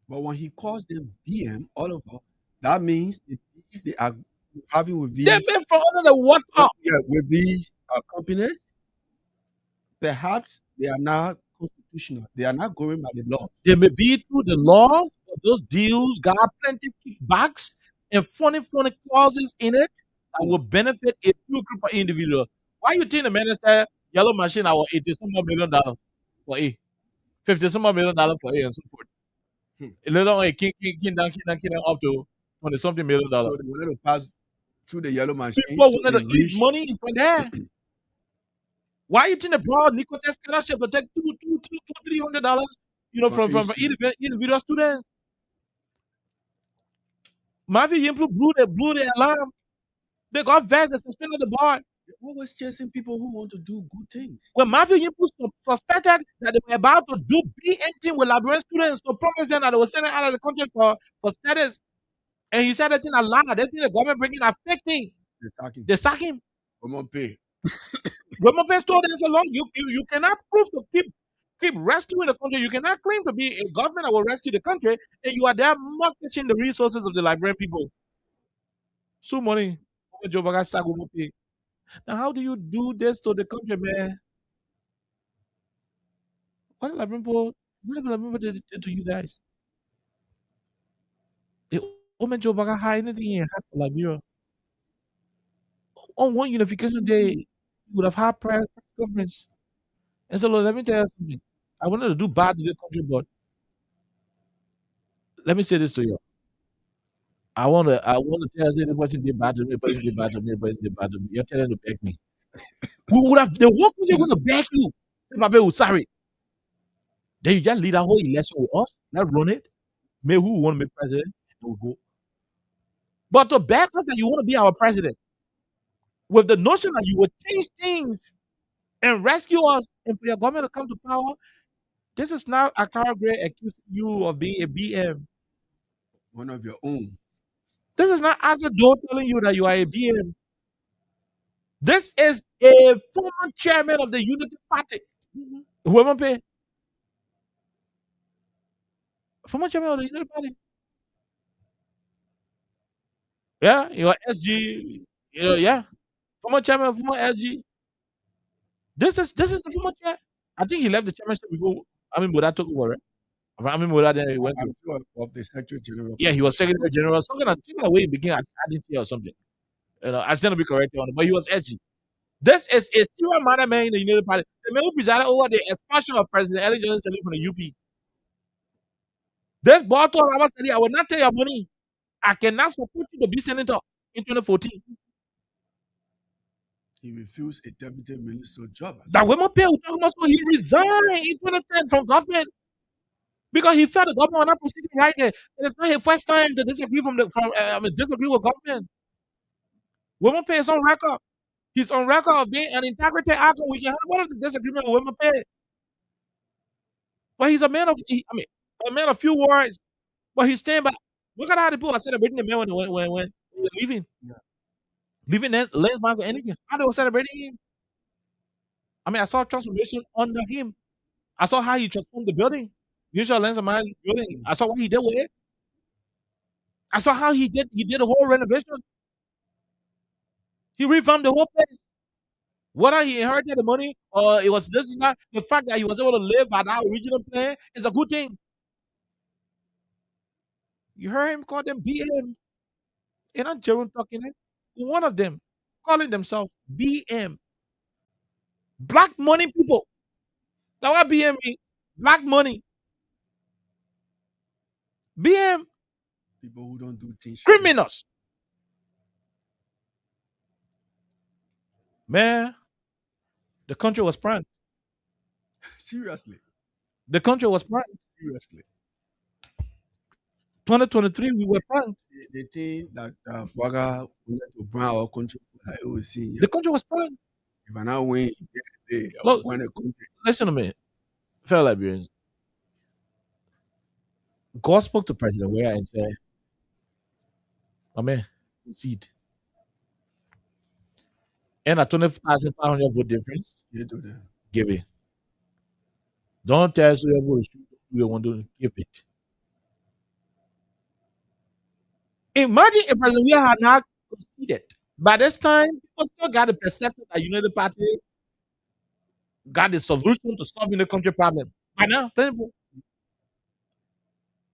But when he calls them BM all over, that means they are having with these. They've been from under the water. Yeah, with these companies, perhaps they are not constitutional. They are not going by the law. They may be through the laws, but those deals got plenty of kickbacks. and funny clauses in it that will benefit a few group of individuals. Why you think the minister yellow machine our $80 some $1 million for A, $50 some $1 million for A and so forth. A little king down up to $20 something million. So they wanted to pass through the yellow machine People to wanted to eat enrich. money from there. Why you think the broad Nicotech scholarship to take $200-$300, From from each individual students? Matthew Yimplu blew the alarm. They got vexed and suspended the board. They're always chasing people who want to do good things. When Matthew Yimplu suspected that they were about to do anything with Liberian students to promise them that they were sending out of the country for status, and he said that thing a lie. They think the government bringing a fake thing. They sack him. Come on, pay. Government pays told them so long. You cannot prove to keep rescuing the country. You cannot claim to be a government that will rescue the country, and you are there mortgaging the resources of the Liberian people. So money. Now, how do you do this to the country, man? What did Liberian people did to you guys? The woman Joe Baga hide anything in for Liberia. On one unification day, you would have had press conference. And so, Lord, let me tell you something. I wanted to do bad to the country, but let me say this to you. I want to tell you the person did bad to me, the person did bad to me, the person did bad to me. You're telling them to beg me. We would have the work they're going to beg you. Say, Papa, we're sorry. Then you just lead a whole election with us. Let's run it. Maybe who want to be president, and we'll go. But to beg us that you want to be our president, with the notion that you will change things and rescue us and for your government to come to power, this is now a Gray accusing you of being a BM. One of your own. This is not Azador telling you that you are a BM. This is a former chairman of the Unity Party. Whoever pay. Former chairman of the Unity Party. Yeah, your SG. Yeah. Former chairman of former SG. This is the former chair. I think he left the chairmanship before Boda took over, right? Boda then he went I'm sure of the Secretary General. Yeah, he was Secretary General. Something like way he began at IDT or something. I stand to be corrected on it, but he was SG. This is a serious matter, man, in the United Party. The man who presided over the expansion of President Ellen Johnson from the UP. This boy told I will not take your money. I cannot support you to be senator in 2014. He refused a deputy minister job. That women pay he resigned in 2010 from government because he felt the government was not proceeding right there. It's not his first time to disagree disagree with government. Women pay is on record. He's on record of being an integrity actor. We can have one of the disagreement with women pay. But he's a man of few words. But he's staying back. Look at how the people are celebrating the man when they're leaving. Yeah. Leaving Lensmans or anything. How they were celebrating him. I saw transformation under him. I saw how he transformed the building. Usual Lensman building. I saw what he did with it. I saw how he did a whole renovation. He revamped the whole place. Whether he inherited the money or it was just not the fact that he was able to live by that original plan is a good thing. You heard him call them BM. You're not Jerome talking it. One of them calling themselves BM. Black money people. That's what BM means. Black money. BM. People who don't do things. Criminals. Man, the country was pranked. Seriously. The country was pranked. Seriously. 2023, we were pranked. They think that Waga wanted to burn our country. The country was pranked. If I now win, Look, win the country. Listen to me, fellow Liberians. God spoke to President Weah and said, "Amen, concede." And a 20,500 vote difference, give it. Don't tell us we want to give it. Imagine if President Weah had not conceded. By this time, people still got the perception that United Party got the solution to solving the country problem. By now,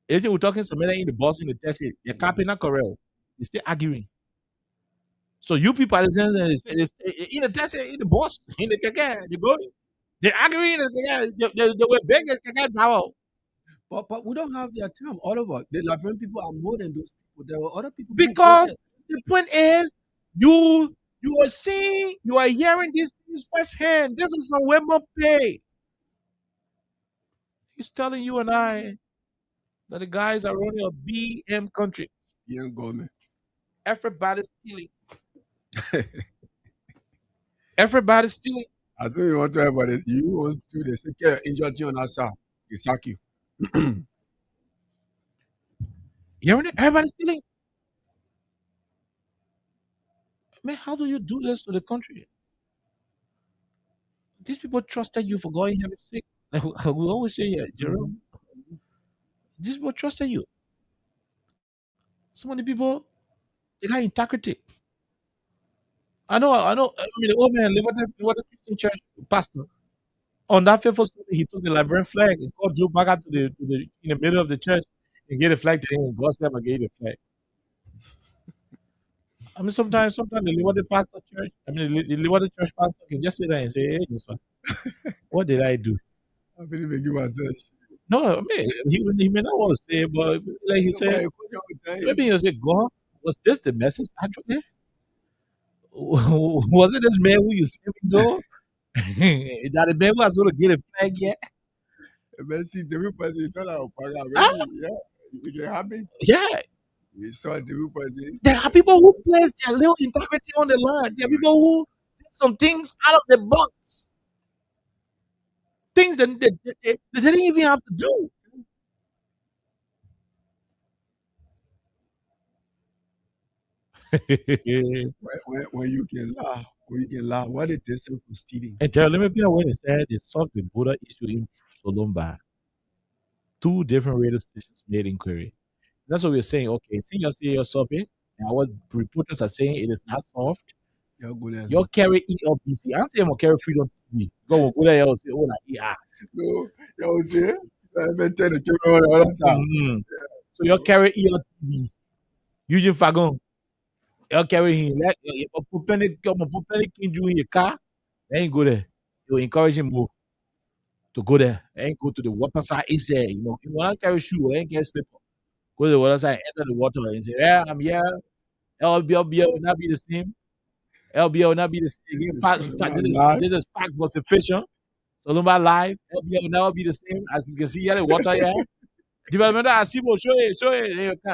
anything we're talking, some in the boss in the test, you're copying not correct. They're still arguing. So you people are listening in the test, in the boss, in the keke, they go, they're arguing in the keke, they were begging keke now. But we don't have their time. All of us, the Liberian people are more than those people. There were other people who Because voted. the point is, you are seeing, you are hearing these things firsthand. This is from Webmo Pay. He's telling you and I that the guys are running a BM country. Young government. Everybody's stealing. Everybody's stealing. I told you want to about it. You want to do the second injured you on that side. They sack you. You hearing it? Everybody's stealing. Man, how do you do this to the country? These people trusted you for going heaven sick. Like we always say here, Jerome. These people trusted you. Some of the people, they got integrity. I know. I mean, the old man, Liberty Christian Church pastor, on that faithful Sunday, he took the Liberian flag and called Joe back out to the in the middle of the church and gave the flag to him and God step and gave the flag. I mean, sometimes the Liberty pastor church, I mean, the Liberty church pastor can just sit there and say, "Hey, this one, what did I do?" I really make you myself. No, I mean, he may not want to say it, but like he said, maybe he'll say, "God, was this the message actually? Was it this man who you see me though? That the man who was going to get a flag yet?" Messi, everybody thought I was Huh? yeah. You get happy? Yeah, We saw everybody. there are people who place their little integrity on the line. There are people who do some things out of the box, things that they didn't even have to do. When you can laugh, what it is for stealing. And tell me, people when they said they solved the border issue in Solomba, two different radio stations made inquiry. That's what we're saying. Okay, see yourself in. And our reporters are saying it is not solved. You're good then. You carry ELBC. I say I'm gonna carry Freedom TV. Go there, you say, oh, like, yeah. No, you see? I haven't tell the camera on the other side. So you carry ELTV. Eugene Fagon. You carry him. Like, you put penny kinju in your car. Then you go there. You encourage him move to go there. And go to the water side. He say, you know, you want to carry shoe, you ain't carry slipper. Go to the water side, enter the water, and say, yeah, I'm here. LBL will not be the same. LBL will not be the same. In fact, this is fact falsification. So Lumba live, LBL will never be the same. As you can see here, the water here. Developmental Asibo, show it.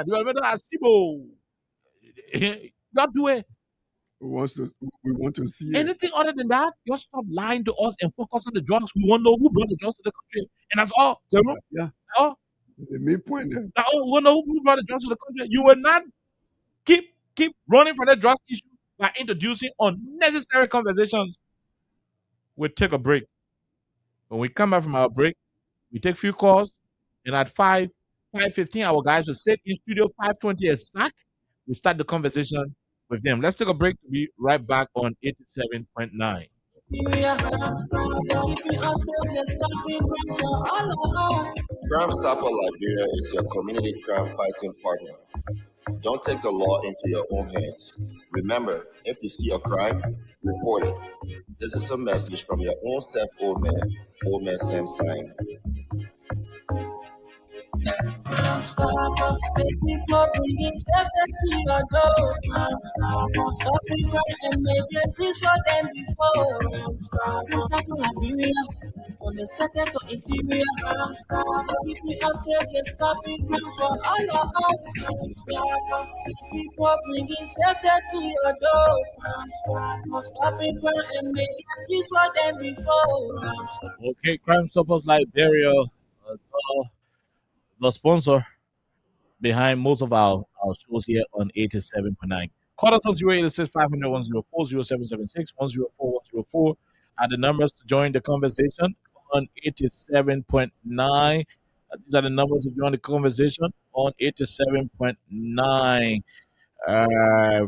Developmental Asibo. Not do it. We want to see it. Anything other than that, you stop lying to us and focus on the drugs. We want to know who brought the drugs to the country. And that's all. Jerome. Yeah. That's all. The main point there. That's all. We want to know who brought the drugs to the country. You will not keep running from the drugs issue by introducing unnecessary conversations. We'll take a break. When we come back from our break, we take a few calls, and at 5:15, our guys will sit in studio 5:20 exact. We start the conversation with them. Let's take a break to be right back on 87.9. Crime Stopper Liberia is your community crime fighting partner. Don't take the law into your own hands. Remember, if you see a crime, report it. This is a message from your own self, Old Man Sam Sign. Crime Stopper, the people bringing safety to your door. Crime Stopper, stopping crime and making peace for them before. Crime Stopper Liberia, from the second to interior. Crime Stopper, keeping us safe and stopping crime for all your own. Crime Stopper, the people bringing safety to your door. Crime Stopper, stopping crime and making peace for them before. Crime Stopper. Okay, Crime Stoppers Liberia, the sponsor behind most of our shows here on 87.9. Call us on 0886 500 104 0776 104 104 are the numbers to join the conversation on 87.9. These are the numbers to join the conversation on 87.9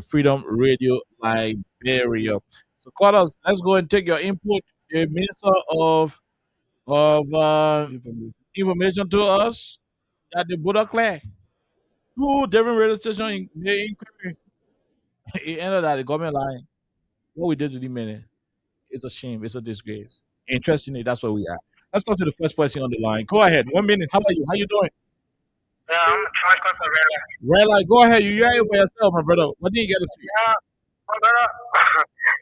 Freedom Radio Liberia. So call us. Let's go and take your input. The Minister of information to us that the border clear. 2 different radio stations in the inquiry. It ended that the government lying. What we did to the minute, it's a shame. It's a disgrace. Interestingly, that's where we are. Let's talk to the first person on the line. Go ahead. 1 minute. How are you? How you doing? Yeah, I'm trying to realize. Red light. Go ahead. You hear it for yourself, my brother. What did you get to see? Yeah, my brother.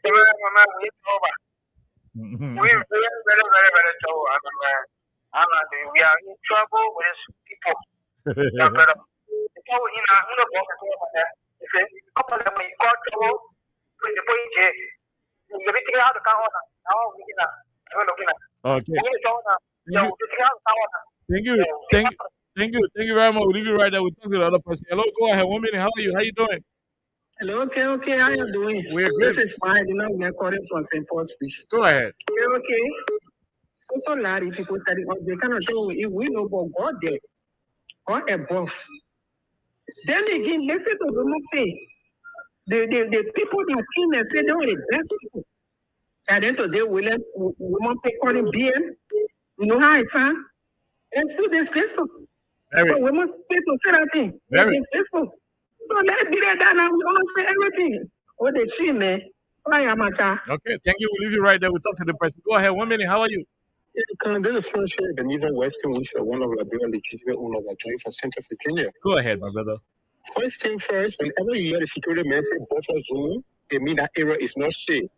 We over. We very trouble. We are in trouble with people. Yeah, brother. People in our if you couple them in court trouble, with the point, you be thinking how to count on. Now we can. I'm looking at. Okay. Yeah, we thinking how to count on. Thank you. Thank you very much. We'll leave you right there. We'll talk to the other person. Hello, go ahead. 1 minute. How are you? How you doing? Hello, okay. How you doing? We're good. This is fine. You know, we're calling from St. Paul's Fish. Go ahead. Okay. So Larry, people study us. They cannot tell if we know about God there or above. Then again, listen to the movie. The people that came and said they were the best people. And then today, women pay calling BM. You know how it's done? And still disgraceful. Very. So we must pay to say that thing. Very. Disgraceful. So let's be there now. We all say everything. What they see, man. Okay, thank you. We'll leave you right there. We'll talk to the person. Go ahead. 1 minute. How are you? This is Friendship Ebenezer Weston, which is one of the legitimate owners of Joyce Center, Virginia. Go ahead, my brother. First thing first, whenever you hear the security message buffer zone, it means that area is not safe.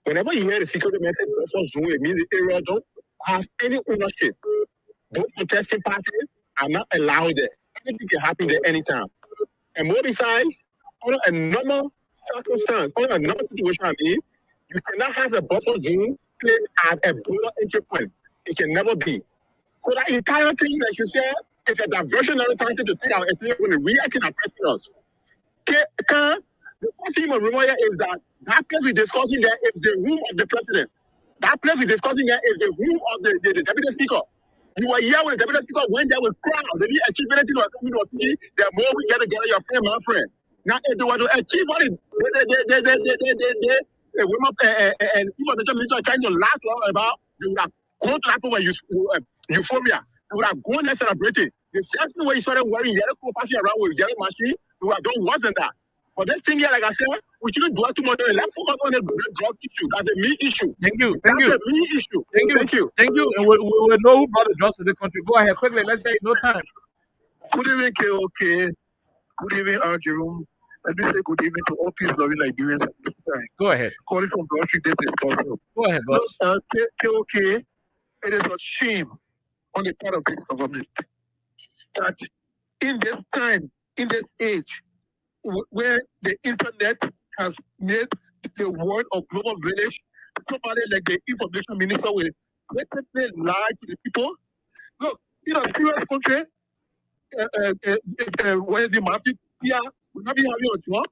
Whenever you hear the security message buffer zone, it means the area don't have any ownership. Those contesting parties are not allowed there. Anything can happen there anytime. And more besides, on a normal circumstance, on a normal situation, you cannot have a buffer zone placed at a border entry point. It can never be. So that entire thing that you said is a diversionary tactic to take our attention when the reacting are pressing us. The first thing of reminder is that place we're discussing there is the room of the president. That place we're discussing there is the room of the deputy speaker. You were here when the deputy speaker went there with crowd. They didn't achieve anything or coming to see. The more we get together, your friend, my friend. Now, if they were to achieve what women and people the minister are trying to laugh about, they would have gone to that point where euphoria. They would have gone there celebrating. The same way you started wearing yellow coat passing around with yellow machine, they would have done worse than that. But this thing here, like I said, we shouldn't dwell too much on it. Let's focus on the drug issue. That's a main issue. Thank you. That's a main issue. Thank you. And we'll know who brought the drugs to the country. Go ahead, quickly. Let's say no time. Good evening, KOK. Good evening, Jerome. Let me say good evening to all peace-loving Nigerians at this time. Go ahead. Calling from Broad Street, this is possible. Go ahead, boss. KOK, it is a shame on the part of this government that in this time, in this age, where the internet has made the world of global village, somebody like the information minister will blatantly lie to the people. Look, in a serious country, where the market here will not be having a job,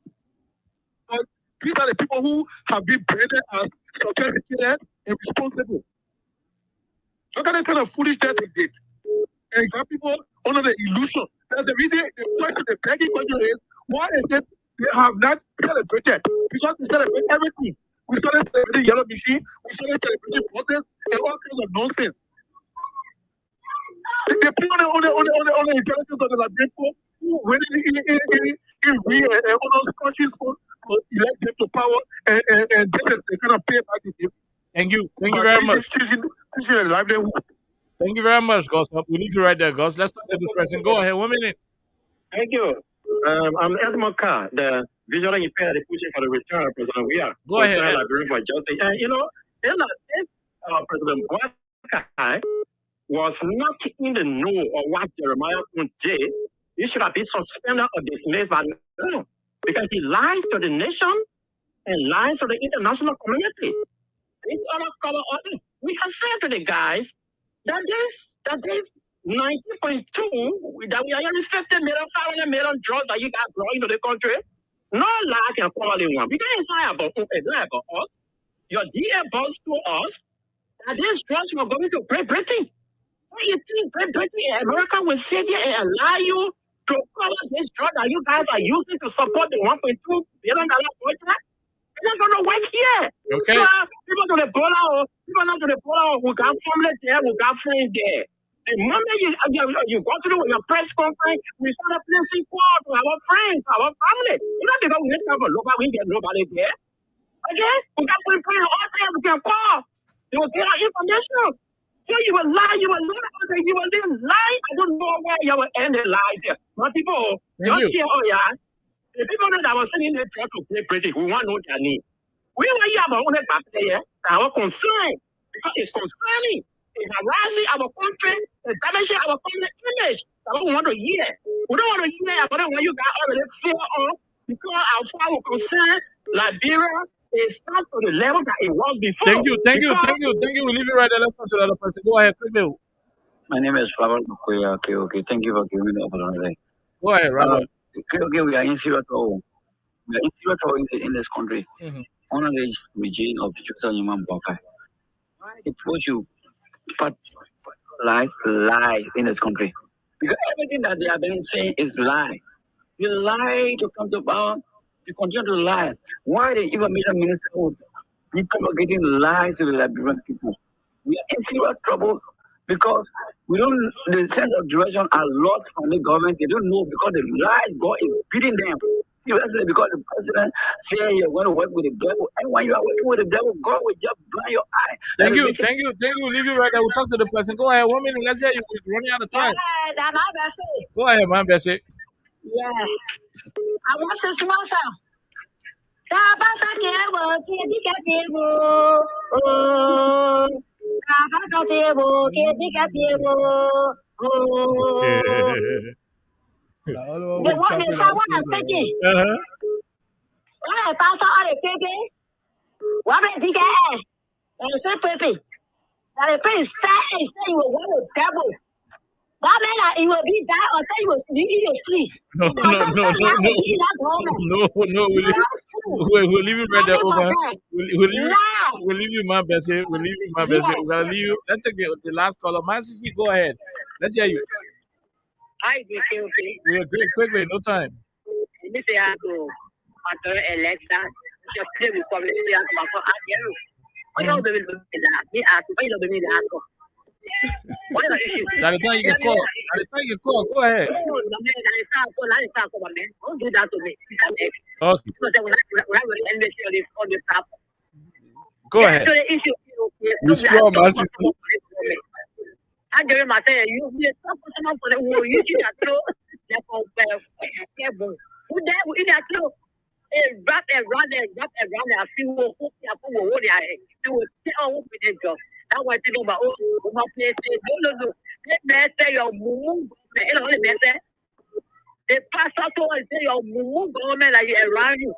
but these are the people who have been branded as sophisticated and responsible. Look at the kind of foolishness they did. And some people under the illusion. That's the reason the begging question is, why is it they have not celebrated? Because we celebrate everything. We started celebrating yellow machine, we started celebrating process, and all kinds of nonsense. They put on the intelligence of the people who went in real and all those countries for elect them to power, and this is the kind of pay back to them. Thank you very much. Choosing a livelihood. Thank you very much, Gus. We need you right there, Gus. Let's talk to this person. Go ahead. 1 minute. Thank you. I'm Edmond Carr, the visually impaired pushing for the return of President Weah. Go ahead. Librarian for Justice. And if President Boakai was not in the know of what Jeremiah did, he should have been suspended or dismissed by now, because he lies to the nation and lies to the international community. This other color order. We have said to the guys that this 19.2 that we are hearing 50 million, 500 million drugs that you got brought into the country. No lie can probably one. Because it's not about us. Your DA boss told us that these drugs were going to Great Britain. What do you think Great Britain and America will sit here and allow you to cover this drug that you guys are using to support the $1.2 billion project? It's not going to work here. Okay. People to the border, we got family there, we got friends there. The moment you go through your press conference, we start placing call to our friends, our family. Not because we have a local, we get nobody there. Okay? We got to put all there, we can call. They will get our information. So you will lie, you will lie, you will live lie. I don't know where you will end the lies here. But people, Thank you. the people that was sitting there trying to play British, we want to know their name. We were here about one player, our concern, because it's concerning. It's harassing our country, it's damaging our family image. I don't want to hear. We don't want to hear about it when you got already fear of, because our concern, Liberia is not to the level that it was before. Thank you. We'll leave it right there. Let's go to the other person. Go ahead, quickly. My name is Robert Makoya. Okay. Thank you for giving me the opportunity. Go ahead, Robert. Okay, we are in serious trouble. We are in serious trouble in this country. Under the regime of Joseph Nyeman Boakai. It's what you put lies in this country. Because everything that they have been saying is lie. You lie to come to power, you continue to lie. Why they even made a minister of people are getting lies to the Liberian people? We are in serious trouble because the sense of direction are lost from the government. They don't know because the lies God is beating them. Seriously, because the president said you're going to work with the devil. And when you are working with the devil, God will just blind your eye. Thank you. We'll leave you right there. We'll talk to the person. Go ahead. 1 minute. Let's hear you. We're running out of time. Go ahead, man, Bessie. Yeah. I want to small sound. The one is someone is taking. What pass out the baby? What is the guy? And it's a baby. That the prince say you will want the devil. That man, he will be that or say you will sleep. No. We'll leave you right there, over. We'll leave you, man, Bessie. We're gonna leave you. Let's take the last caller. Man, Sisi, go ahead. Let's hear you. We are great. Quickly, no time. By the time you can call, go ahead. Don't do that to me. Okay. Go ahead. You scroll, man. I don't know, you be someone for the whole you can throw the who there in that throw a wrap around a few what they are. You will tell with the job. That was to about my place. No. Let me say your move. The pastor told us say your move government like around you.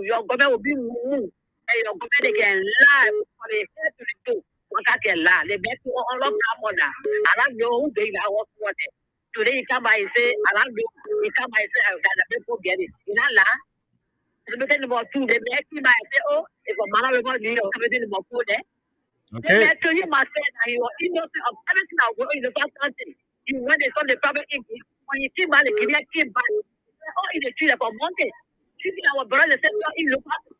Your government will be moved. And your government can lie for the head to the toe. The best all of Camoda. I don't know who they are what. Today you come by and say, I don't know. You come by and say, I've got the people get it. In Allah, it's about 2. They make me by say, oh, if a man will be coming about 4 there. Okay. They tell you myself that you are innocent of everything I was in the first country. You went and saw the private English. When you came back, the Kenya came back. Oh, in the street about monkey. You see our brother said, in the past.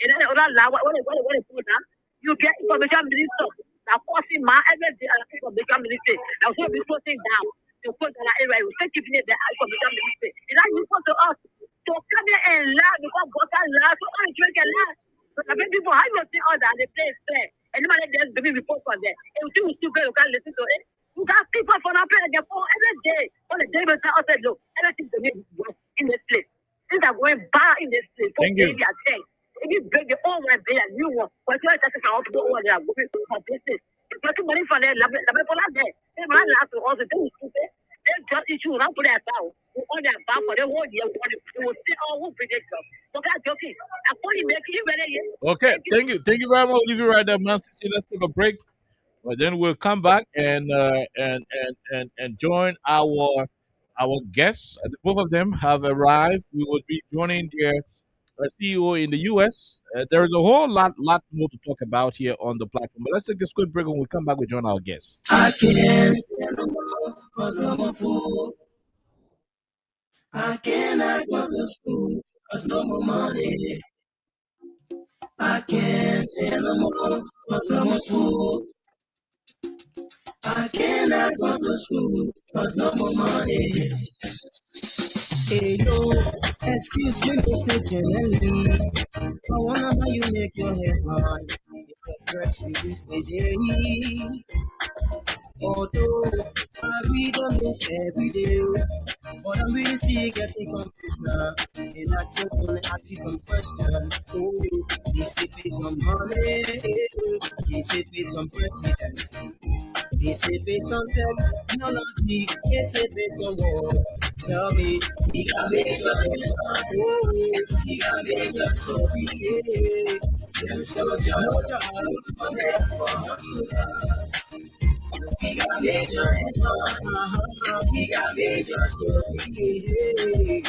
And then what they put now? You get information minister. Now, forcing my every information minister. Now, so we put it down. To put that area, we take it in the information minister. And now you come to us. So come here and lie because God can lie. So only drink and lie. But I mean, people, how you see all that? They play fair. And nobody just baby report for them. And you still go, you can't listen to it. You got people for not paying their phone every day. On the day, we say, outside, look, everything to me in this place. Things are going bad in this place. Thank you. If you break the old one, they are new one. But you are just out to go over there, going for business. You're getting money from there, the people are there. They might laugh to all the things to say. They just issue not to their power. On their power for the whole year, they will say, oh, who predict them. So that's joking. I'm only making you ready. Okay, thank you very much. We'll leave you right there, man. Let's take a break. But then we'll come back and join our guests. Both of them have arrived. We will be joining their CEO in the US. There is a whole lot more to talk about here on the platform. But let's take this quick break. When we come back, we join our guests. I can't stand no more cause I'm a fool. I cannot go to school cause no more money. I can't stand no more cause I'm a fool. I cannot cannot go to school, cause no more money. Hey yo, excuse me, Mr. Generally. I wanna how you make your head on. Get dressed with this day. Although I read on this every day, but I'm really still getting confused now. And I just wanna ask you some questions. Oh, they say based on money, they say based on presidency, they say based on technology, they say based on war. Tell me, he got made your head. Oh, he got made your story. Yeah. There's no job, no job, no hustler. He got major he got major story.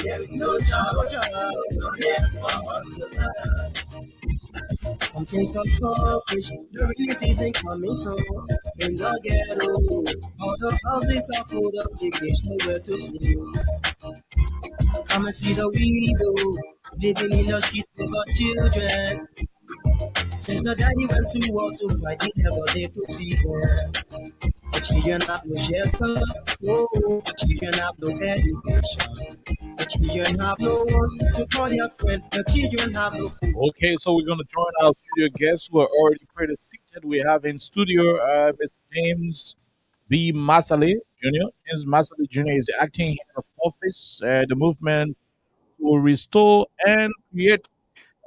There is no job, no net for us. Come take a coverage, the rainy season coming soon. In the ghetto, all the houses are full of vacation, nowhere to stay. Come and see the widow, living in the street with her children. Since the daddy went to war to fight, he never lived to see them. The children have no shelter, oh, the children have no education. The children have no one to call their friend, the children have no food. Okay, so we're going to join our studio guests who are already pretty seated. We have in studio Mr. James B. Masale Jr. James Masale Jr. is the acting head of office, the movement to restore and create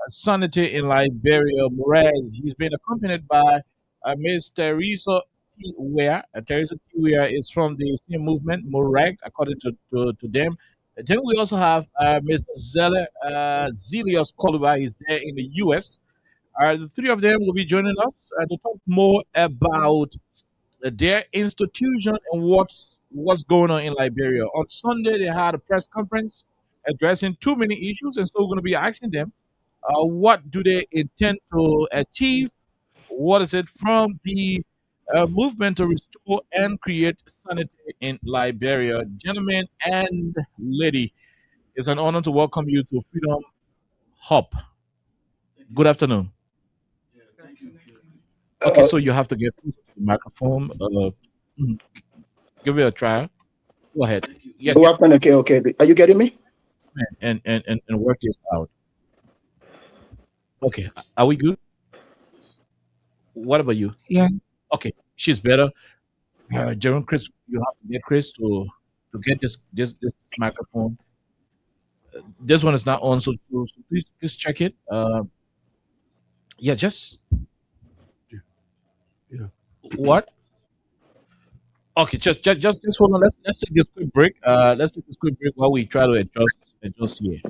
sanity in Liberia. Whereas he's been accompanied by Ms. Teresa T. Ware. Teresa T. Ware is from the same movement, Morag, according to them. Then we also have Mr. Zelius Koluba. He's there in the US. The three of them will be joining us to talk more about their institution and what's going on in Liberia. On Sunday, they had a press conference addressing too many issues, and so we're going to be asking them what do they intend to achieve? What is it from the movement to restore and create sanity in Liberia? Gentlemen and lady, it's an honor to welcome you to Freedom Hub. Good afternoon. Okay, so you have to get close to the microphone. Give it a try. Go ahead. Yeah, Good afternoon, okay. Are you getting me? and work this out. Okay, are we good? What about you? Yeah. Okay, she's better. Jerome, Chris, you have to get Chris to get this microphone. This one is not on, so please check it. Yeah, just Yeah. what? Okay, just hold on. Let's take this quick break. Let's take this quick break while we try to adjust here.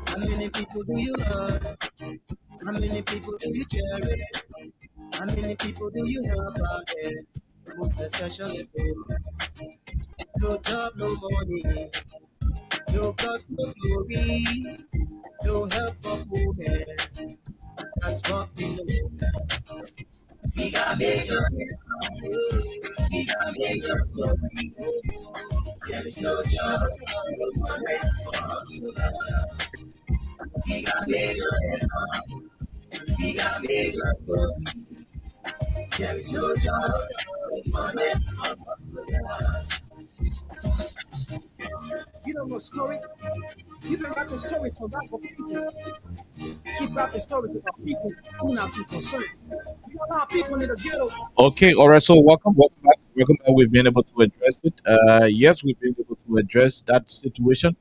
How many people do you love? How many people do you cherish? How many people do you help out there? Who's the special effort? No job, no money, no cost, no glory, no help for women. That's what we know. We got major, we got major story. There is no job, no money for us. We got major, we got major story. There is no job, no money for us. You don't know stories? You've been writing stories for rap for people. Keep writing stories about people who not too concerned. You know a lot of people in the ghetto. Okay, all right. So welcome back. Welcome back. We've been able to address it. Yes, we've been able to address that situation.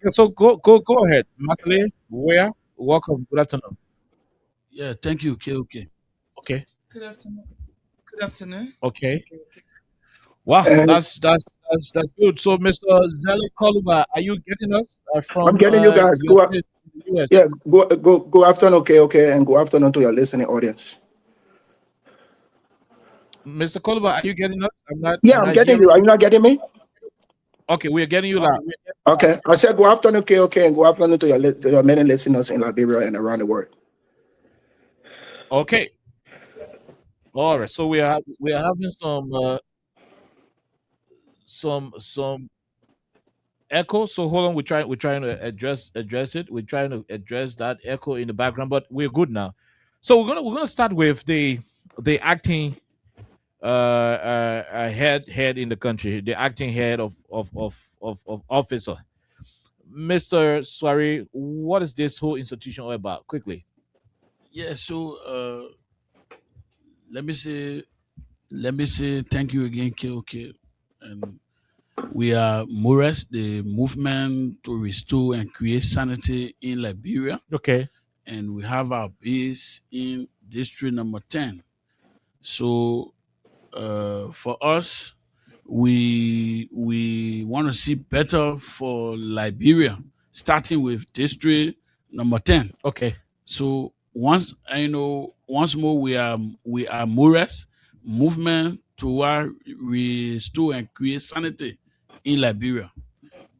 Yeah, so go ahead, Makale. Where? Welcome. Good afternoon. Yeah, thank you, KOK. Okay. Good afternoon. Good afternoon. Okay. Wow, that's good. So, Mr. Zeli Koluba, are you getting us I'm from getting you guys. your place in the US? Yeah, go afternoon, okay, and go afternoon to your listening audience. Mr. Koluba, are you getting us? Yeah, I'm I'm not getting hearing. you. Are you not getting me? Okay, we are getting you loud. Okay, I said go afternoon, okay, and go afternoon to your many listeners in Liberia and around the world. Okay. All right. So we are having some echo. So hold on, we're trying to address it. We're trying to address that echo in the background, but we're good now. So we're gonna start with the acting head in the country, the acting head of officer. Mr. Swari, what is this whole institution all about? Quickly. Yeah, so let me say thank you again, KOK. And we are MORES, the movement to restore and create sanity in Liberia. Okay. And we have our base in district number 10. So for us, we want to see better for Liberia, starting with district number 10. Okay. So once more we are MORES, movement to restore and create sanity in Liberia.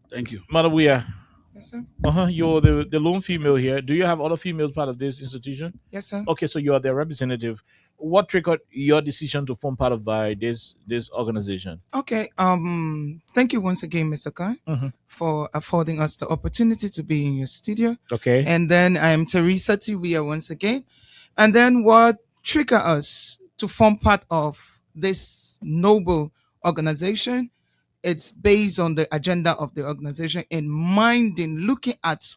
Thank you. Mother, we are. Yes, sir. You're the lone female here. Do you have other females part of this institution? Yes, sir. Okay, so you are their representative. What triggered your decision to form part of this organization? Okay. Thank you once again, Mr. Khan, for affording us the opportunity to be in your studio. Okay. And then I am Teresa Tiwia once again. And then what triggered us to form part of this noble organization? It's based on the agenda of the organization in minding, looking at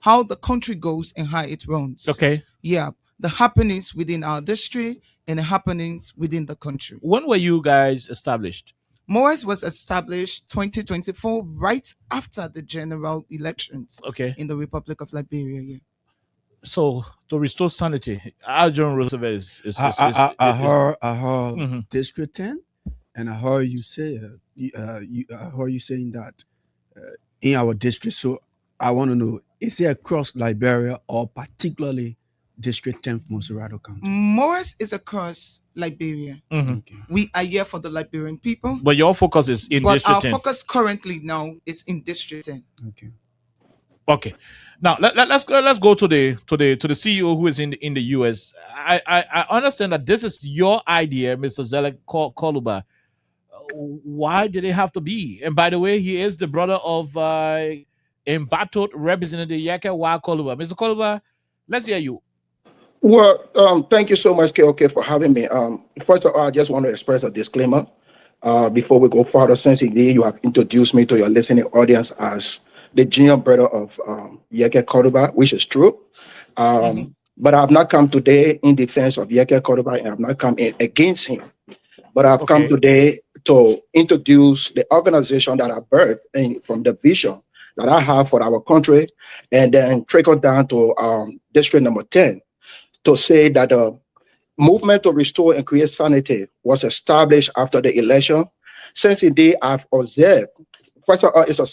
how the country goes and how it runs. Okay. Yeah. The happenings within our district and the happenings within the country. When were you guys established? MORES was established 2024, right after the general elections in the Republic of Liberia. Yeah. So to restore sanity, our John Roosevelt is I heard District 10, and I heard you say I heard you saying that in our district. So I want to know, is it across Liberia or particularly District 10 of Monserrato County? MORES is across Liberia. Okay. We are here for the Liberian people. But your focus is in District 10. But our focus currently now is in District 10. Okay. Okay. Now let's go to the CEO who is in the US. I understand that this is your idea, Mr. Zelek Koluba. Why did it have to be? And by the way, he is the brother of embattled Representative Yeke Wa Koluba. Mr. Koluba, let's hear you. Well, thank you so much, KOK, for having me. First of all, I just want to express a disclaimer before we go further. Since indeed you have introduced me to your listening audience as the junior brother of Yeke Koluba, which is true. But I have not come today in defense of Yeke Koluba, and I have not come in against him. But I've come today to introduce the organization that I birthed from the vision that I have for our country, and then trickle down to district number 10 to say that the movement to restore and create sanity was established after the election. Since indeed I've observed, first of all, it's a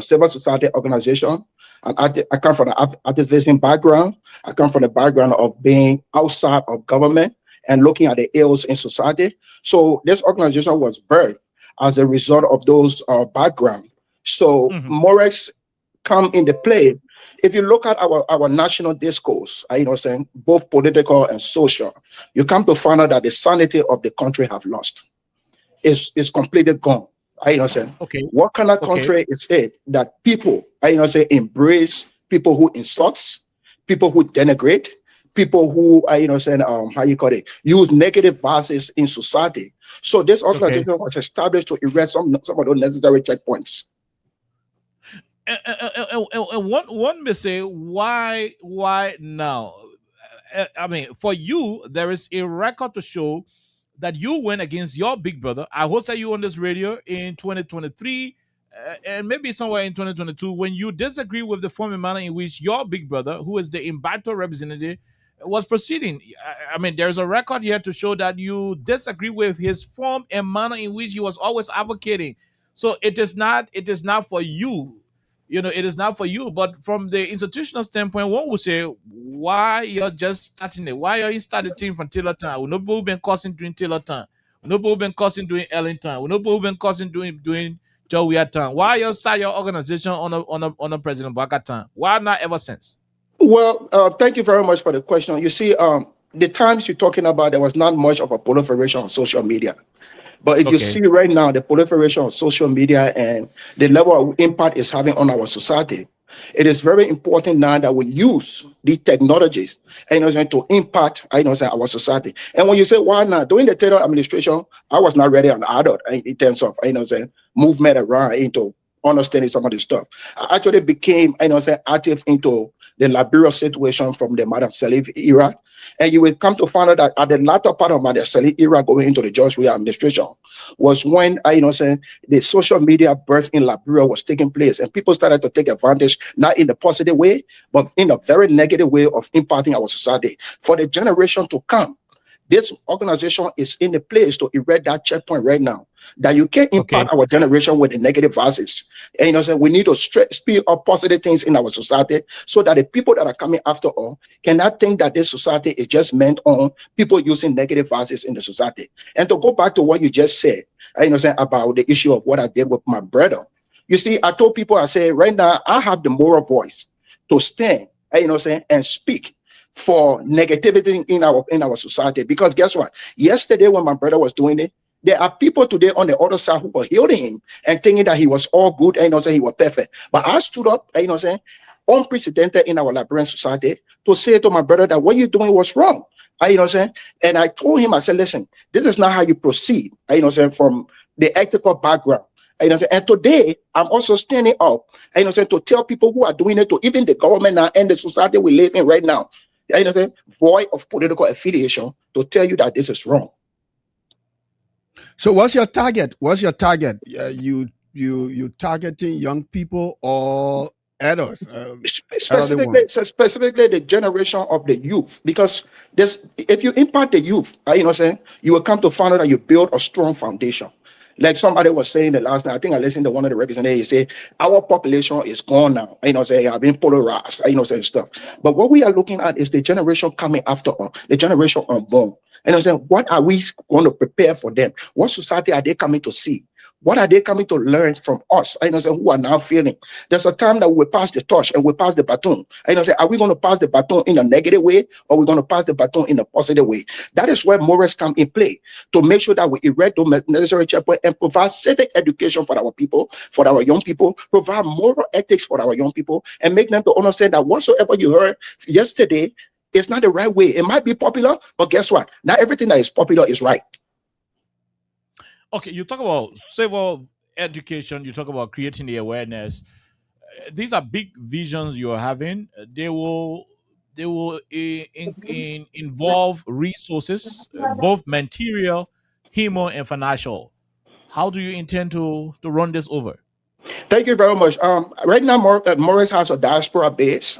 civil society organization. And I come from an activism background. I come from the background of being outside of government and looking at the ills in society. So this organization was birthed as a result of those background. So MORES come into play. If you look at our national discourse, saying both political and social, you come to find out that the sanity of the country have lost. It's completely gone. Okay. What kind of country is it that people, embrace people who insult, people who denigrate, people who use negative voices in society? So this organization was established to erase some of those necessary checkpoints. And one may say, why now? I mean, for you, there is a record to show that you went against your big brother. I hosted you on this radio in 2023 and maybe somewhere in 2022 when you disagree with the form and manner in which your big brother, who is the embattled representative, was proceeding. I mean, there's a record here to show that you disagree with his form and manner in which he was always advocating. So it is not for you. It is not for you, but from the institutional standpoint, one would say, why you're just starting it? Why are you starting the team from Taylor Town? We know people been causing during Taylor Town. We know people been causing during Ellington. We know people been causing during Jowea Town. Why you start your organization on a President Baka Town? Why not ever since? Well, thank you very much for the question. You see, the times you're talking about, there was not much of a proliferation on social media. But if you see right now, the proliferation of social media and the level of impact it's having on our society, It is very important now that we use the technologies, to impact, our society. And when you say why not, during the Taylor administration, I was not really an adult in terms of, movement around into understanding some of the stuff. I actually became, active into the Liberia situation from the Madam Salif era. And you will come to find out that at the latter part of Madam Salif era going into the George Weah administration was when, the social media birth in Liberia was taking place and people started to take advantage, not in a positive way, but in a very negative way of impacting our society. For the generation to come, this organization is in a place to erect that checkpoint right now, that you can't impact our generation with the negative voices. And we need to speak up positive things in our society so that the people that are coming after all cannot think that this society is just meant on people using negative voices in the society. And to go back to what you just said, about the issue of what I did with my brother. You see, I told people, I said, right now, I have the moral voice to stand, and speak for negativity in our society. Because guess what? Yesterday when my brother was doing it, there are people today on the other side who were hearing him and thinking that he was all good and he was perfect. But I stood up, unprecedented in our Liberian society to say to my brother that what you're doing was wrong. And I told him, I said, listen, this is not how you proceed, from the ethical background. And today, I'm also standing up, to tell people who are doing it, to even the government now and the society we live in right now, void of political affiliation, to tell you that this is wrong. So what's your target? You targeting young people or adults? Specifically the generation of the youth, because if you impact the youth, you will come to find out that you build a strong foundation. Like somebody was saying the last night, I think I listened to one of the representatives say, our population is gone now, have been polarized, and stuff. But what we are looking at is the generation coming after us, the generation unborn. What are we going to prepare for them? What society are they coming to see? What are they coming to learn from us? Who are now feeling? There's a time that we pass the torch and we pass the baton. Are we going to pass the baton in a negative way or are we going to pass the baton in a positive way? That is where morals come in play, to make sure that we erect the necessary checkpoint and provide civic education for our people, for our young people, provide moral ethics for our young people, and make them to understand that whatsoever you heard yesterday is not the right way. It might be popular, but guess what? Not everything that is popular is right. Okay, you talk about civil education, you talk about creating the awareness. These are big visions you're having. They will involve resources, both material, human, and financial. How do you intend to run this over? Thank you very much. Right now, Morris has a diaspora base.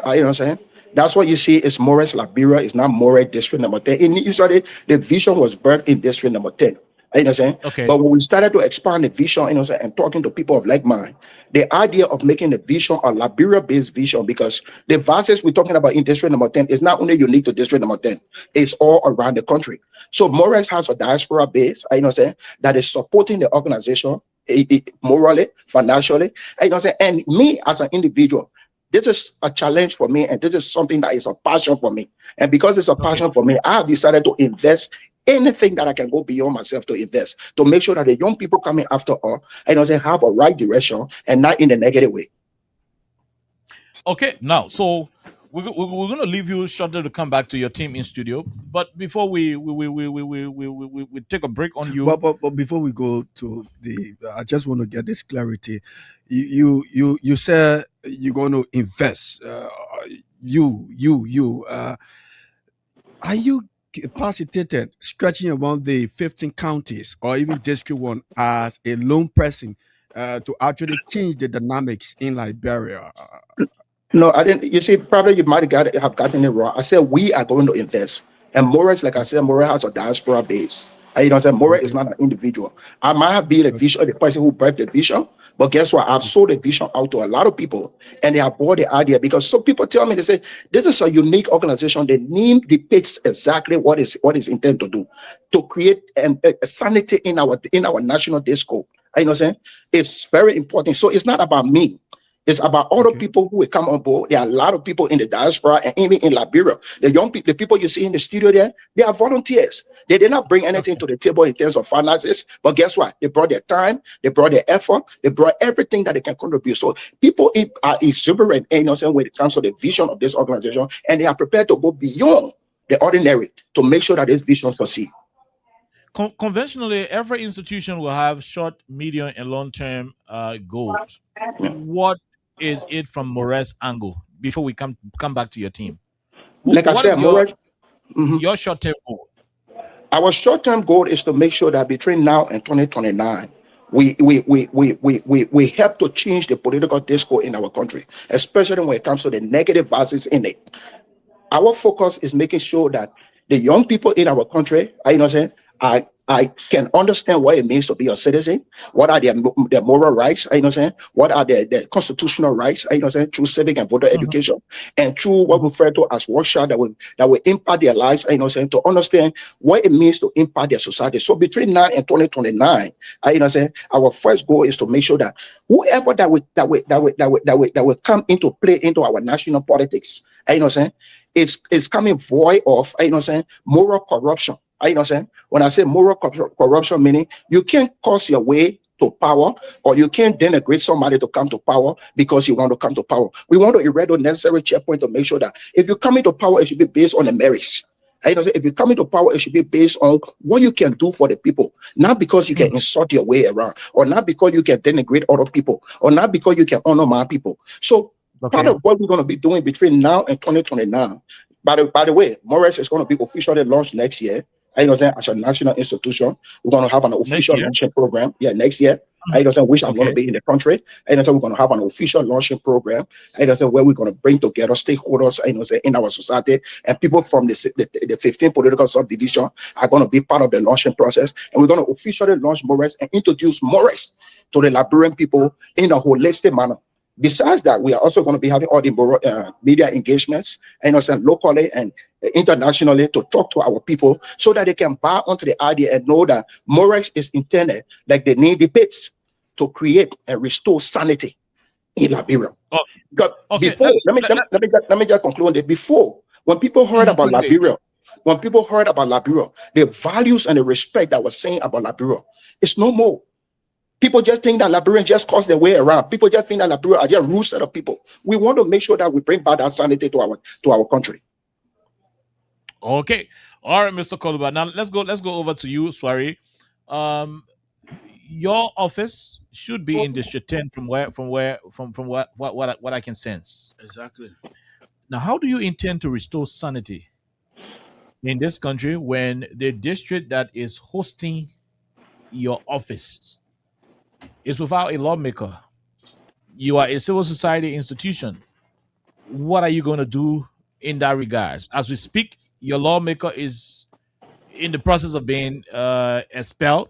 That's what you see is Morris Liberia. It's not Morris District Number 10. Usually, the vision was birthed in District Number 10. Okay. But when we started to expand the vision, and talking to people of like mind, the idea of making the vision a Liberia-based vision, because the verses we're talking about in District Number 10 is not only unique to District Number 10, it's all around the country. So Morris has a diaspora base, that is supporting the organization morally, financially, and me as an individual. This is a challenge for me, and this is something that is a passion for me. And because it's a passion for me, I have decided to invest anything that I can go beyond myself to invest, to make sure that the young people coming after all, have a right direction and not in a negative way. Okay, now, so we're going to leave you shortly to come back to your team in studio. But before we take a break on you. But before we go to I just want to get this clarity. You said you're going to invest. Are you capacitated, stretching around the 15 counties or even District 1 as a lone person to actually change the dynamics in Liberia? No, I didn't. You see, probably you might have gotten it wrong. I said we are going to invest. And Morris, like I said, Morris has a diaspora base. Morris is not an individual. I might have been the vision, the person who birthed the vision, but guess what? I've sold the vision out to a lot of people, and they have bought the idea, because some people tell me, they say, this is a unique organization. The name depicts exactly what is intended to do, to create a sanity in our national discourse. It's very important. So it's not about me. It's about other people who will come on board. There are a lot of people in the diaspora and even in Liberia. The young people, the people you see in the studio there, they are volunteers. They did not bring anything to the table in terms of finances, but guess what? They brought their time, they brought their effort, they brought everything that they can contribute. So people are exuberant, you know, when it comes to the vision of this organization, and they are prepared to go beyond the ordinary to make sure that this vision succeeds. Conventionally, every institution will have short, medium, and long-term goals. What is it from Moret's angle before we come back to your team? Like I said, your short-term goal? Our short-term goal is to make sure that between now and 2029, we help to change the political discourse in our country, especially when it comes to the negative voices in it. Our focus is making sure that the young people in our country, you know what I'm saying, I can understand what it means to be a citizen. What are their moral rights? You know what I'm saying? What are their constitutional rights? You know what I'm saying? Through civic and voter education, and through what we refer to as workshop that will impact their lives. You know what I'm saying? To understand what it means to impact their society. So between now and 2029, you know what I'm saying? Our first goal is to make sure that whoever that will come into play into our national politics, you know what I'm saying? It's coming void of, you know what I'm saying, moral corruption. You know what I'm saying? When I say moral corruption, meaning you can't cause your way to power, or you can't denigrate somebody to come to power because you want to come to power. We want to erect the necessary checkpoint to make sure that if you come into power, it should be based on the merits. You know, if you come into power, it should be based on what you can do for the people, not because you can insult your way around, or not because you can denigrate other people, or not because you can honor my people. So part of what we're going to be doing between now and 2029, by the way, Moret is going to be officially launched next year. You know what I'm saying? As a national institution, we're going to have an official launching program. Yeah, next year. You know what I'm saying? Which I'm going to be in the country. You know what I'm saying? We're going to have an official launching program. You know what I'm saying? Where we're going to bring together stakeholders, you know what I'm saying, in our society, and people from the 15 political subdivision are going to be part of the launching process. And we're going to officially launch Moret and introduce Moret to the Liberian people in a holistic manner. Besides that, we are also going to be having all the media engagements, you know, locally and internationally, to talk to our people so that they can buy onto the idea and know that Moret is intended, like they need debates, to create and restore sanity in Liberia. Before, let me just conclude on that. Before, when people heard about Liberia, the values and the respect that was saying about Liberia, it's no more. People just think that Liberians just cause their way around. People just think that Liberia are just rude set of people. We want to make sure that we bring back that sanity to our country. Okay, all right, Mr. Koluba. Now let's go over to you, Swari. Your office should be in District 10 from what I can sense. Exactly. Now, how do you intend to restore sanity in this country when the district that is hosting your office is without a lawmaker? You are a civil society institution. What are you going to do in that regard? As we speak, your lawmaker is in the process of being expelled.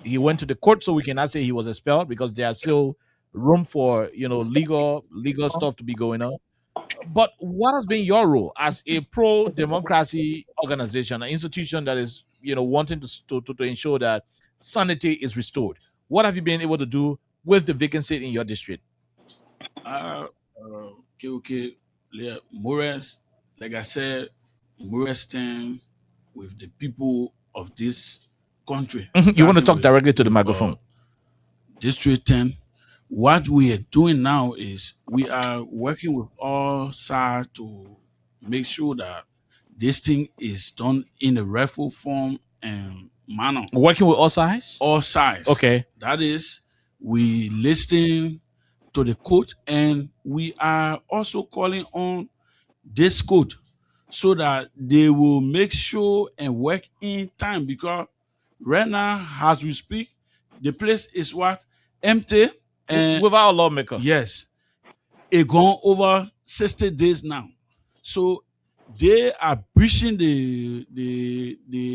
He went to the court, so we cannot say he was expelled because there's still room for legal stuff to be going on. But what has been your role as a pro-democracy organization, an institution that is wanting to ensure that sanity is restored? What have you been able to do with the vacancy in your district? Okay. Yeah, Moret, like I said, Moret stand with the people of this country. You want to talk directly to the microphone? District 10. What we are doing now is we are working with all sides to make sure that this thing is done in a rightful form and manner. Working with all sides? All sides. Okay. That is, we listen to the court, and we are also calling on this court so that they will make sure and work in time, because right now, as we speak, the place is empty and without a lawmaker. Yes, it gone over 60 days now. So they are breaching the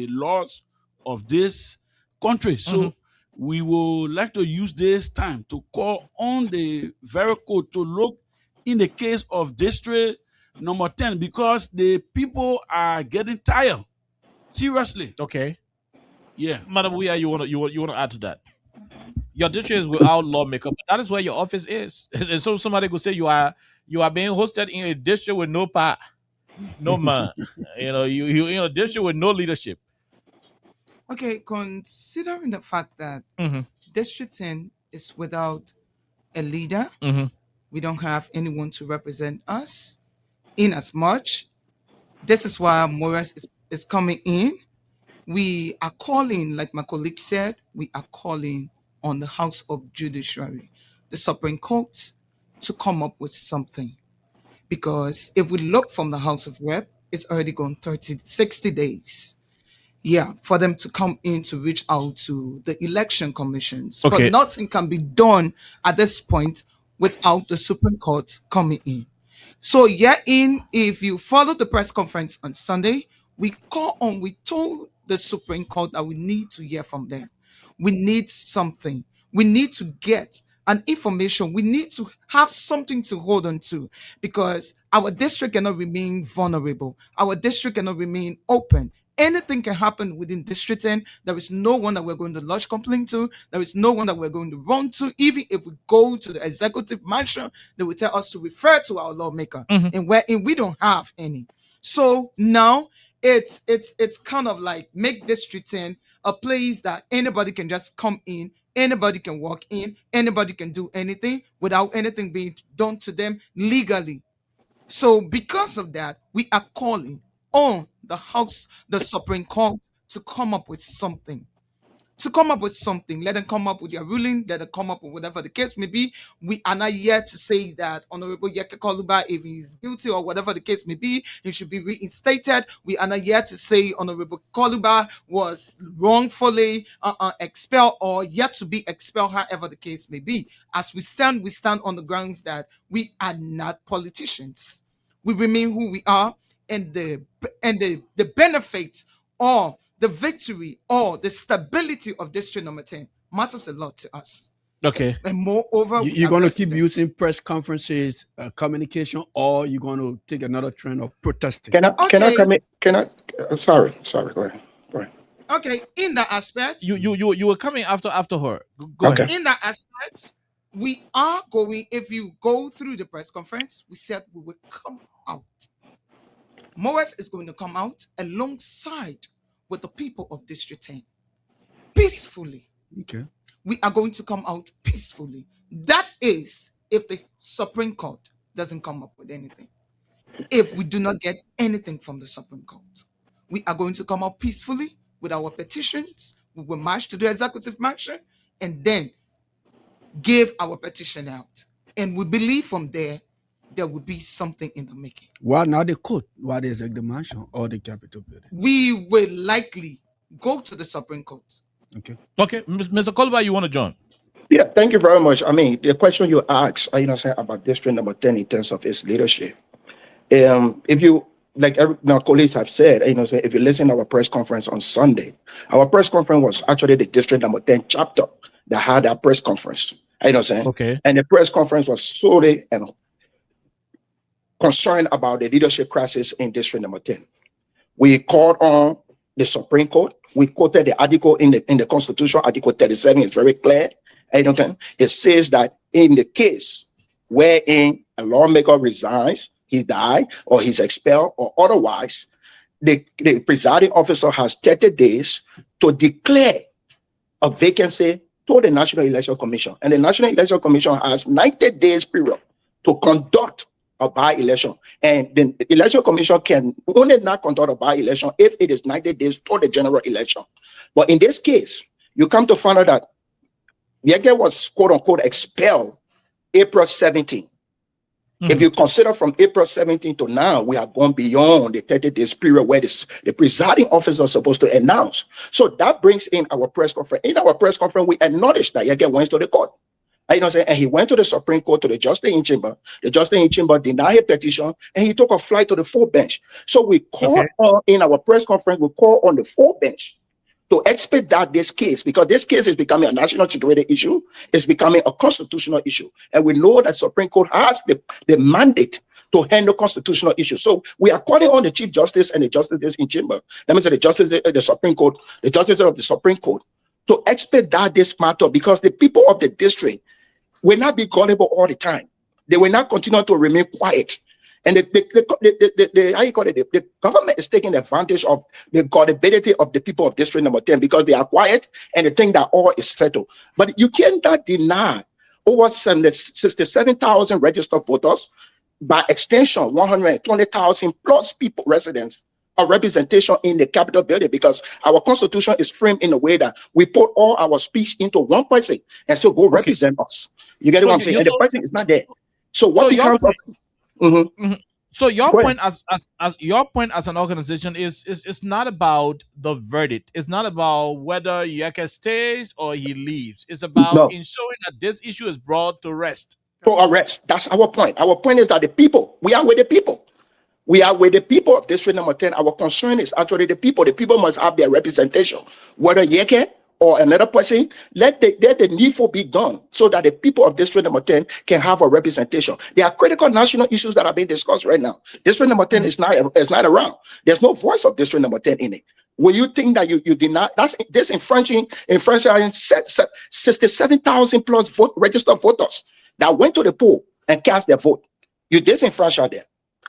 laws of this country. So we would like to use this time to call on the very court to look in the case of district number 10, because the people are getting tired. Seriously. Okay. Yeah. Madam Weah, you want to add to that? Your district is without lawmaker, but that is where your office is. And so somebody could say you are being hosted in a district with no power, no man. You in a district with no leadership. Okay, considering the fact that Mm-hmm. District 10 is without a leader, Mm-hmm. we don't have anyone to represent us. In as much, this is why Morris is coming in. We are calling, like my colleague said, we are calling on the House of Judiciary, the Supreme Court, to come up with something. Because if we look from the House of Rep, it's already gone 60 days. Yeah, for them to come in to reach out to the election commissions. Okay. But nothing can be done at this point without the Supreme Court coming in. So, if you follow the press conference on Sunday, we told the Supreme Court that we need to hear from them. We need something. We need to get an information. We need to have something to hold on to, because our district cannot remain vulnerable. Our district cannot remain open. Anything can happen within District 10. There is no one that we're going to lodge complaint to. There is no one that we're going to run to. Even if we go to the executive mansion, they will tell us to refer to our lawmaker, and we don't have any. So now it's kind of like make District 10 a place that anybody can just come in, anybody can walk in, anybody can do anything without anything being done to them legally. So because of that, we are calling on the Supreme Court, to come up with something. Let them come up with their ruling. Let them come up with whatever the case may be. We are not yet to say that Honorable Yeke Koluba, if he is guilty or whatever the case may be, he should be reinstated. We are not yet to say Honorable Koluba was wrongfully expelled or yet to be expelled, however the case may be. As we stand on the grounds that we are not politicians. We remain who we are, and the benefit or the victory or the stability of District Number 10 matters a lot to us. Okay. And moreover, You're going to keep using press conferences, communication, or you're going to take another trend of protesting? Can I come in? Sorry, go ahead. Okay, in that aspect, you were coming after her. Go Okay. ahead. in that aspect, we are going. If you go through the press conference, we said we will come out. Morris is going to come out alongside with the people of District 10 peacefully. Okay. We are going to come out peacefully. That is, if the Supreme Court doesn't come up with anything. If we do not get anything from the Supreme Court, we are going to come out peacefully with our petitions. We will march to the executive mansion and then give our petition out. And we believe from there will be something in the making. Why not the court? Why the executive mansion or the Capitol building? We will likely go to the Supreme Court. Okay. Okay, Mr. Koluba, you want to join? Yeah, thank you very much. I mean, the question you asked, about District Number 10 in terms of its leadership. If you, like my colleagues have said, if you listen to our press conference on Sunday, our press conference was actually the District Number 10 chapter that had that press conference. Okay. And the press conference was solely concerned about the leadership crisis in District Number 10. We called on the Supreme Court. We quoted the article in the Constitution, Article 37 is very clear. It says that in the case wherein a lawmaker resigns, he died, or he's expelled, or otherwise, the presiding officer has 30 days to declare a vacancy to the National Election Commission. And the National Election Commission has 90 days period to conduct a by-election. And the Election Commission can only not conduct a by-election if it is 90 days to the general election. But in this case, you come to find out that Yeke was quote-unquote expelled April 17. If you consider from April 17 to now, we have gone beyond the 30 days period where the presiding officer is supposed to announce. So that brings in our press conference. In our press conference, we acknowledge that Yeke went to the court. And he went to the Supreme Court, to the Justice in Chamber. The Justice in Chamber denied a petition, and he took a flight to the full bench. So we call on, in our press conference, we call on the full bench to expedite this case, because this case is becoming a national security issue. It's becoming a constitutional issue. And we know that Supreme Court has the mandate to handle constitutional issues. So we are calling on the Chief Justice and the Justices in Chamber. That means the Justice of the Supreme Court, the Justices of the Supreme Court, to expedite this matter, because the people of the district will not be gullible all the time. They will not continue to remain quiet. And the how you call it, the government is taking advantage of the gullibility of the people of District Number 10 because they are quiet and they think that all is settled. But you cannot deny over 67,000 registered voters, by extension 120,000 plus people, residents, a representation in the Capitol building, because our constitution is framed in a way that we put all our speech into one person and so go represent us. You get what I'm saying? And the person is not there. So what becomes of So your point as your point as an organization is not about the verdict. It's not about whether Yeke stays or he leaves. It's about ensuring that this issue is brought to rest. To arrest. That's our point. Our point is that the people, we are with the people. We are with the people of District Number 10. Our concern is actually the people. The people must have their representation. Whether Yeke or another person, let the needful be done so that the people of District Number 10 can have a representation. There are critical national issues that are being discussed right now. District Number 10 is not around. There's no voice of District Number 10 in it. Will you think that you deny that's this infringing 67,000 plus registered voters that went to the poll and cast their vote? You disenfranchise them,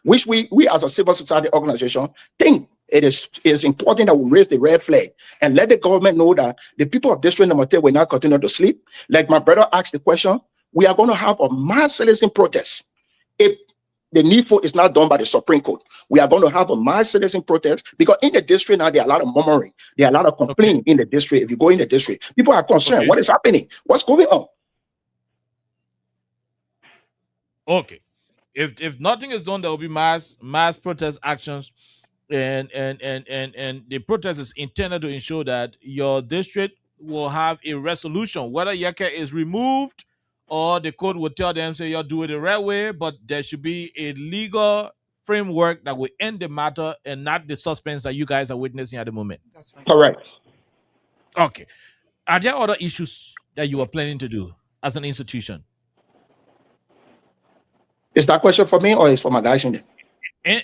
which we as a civil society organization think it is important that we raise the red flag and let the government know that the people of District Number 10 will not continue to sleep. Like my brother asked the question, we are going to have a mass citizen protest if the needful is not done by the Supreme Court. We are going to have a mass citizen protest because in the district now there are a lot of murmuring, there are a lot of complaining in the district. If you go in the district, people are concerned. What is happening? What's going on? Okay. If nothing is done, there will be mass protest actions. And the protest is intended to ensure that your district will have a resolution, whether Yeke is removed or the court will tell them, say, you'll do it the right way, but there should be a legal framework that will end the matter and not the suspense that you guys are witnessing at the moment. That's right. Correct. Okay. Are there other issues that you are planning to do as an institution? Is that question for me or is for my guys in there?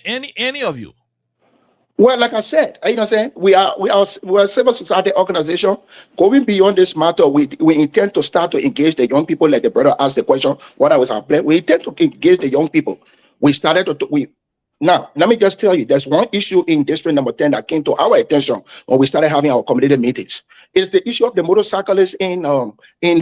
Any of you? Well, like I said, you know what I'm saying? We're a civil society organization. Going beyond this matter, we intend to start to engage the young people, like the brother asked the question, what I was our plan. We intend to engage the young people. We started to now, let me just tell you, there's one issue in District Number 10 that came to our attention when we started having our community meetings. It's the issue of the motorcyclists in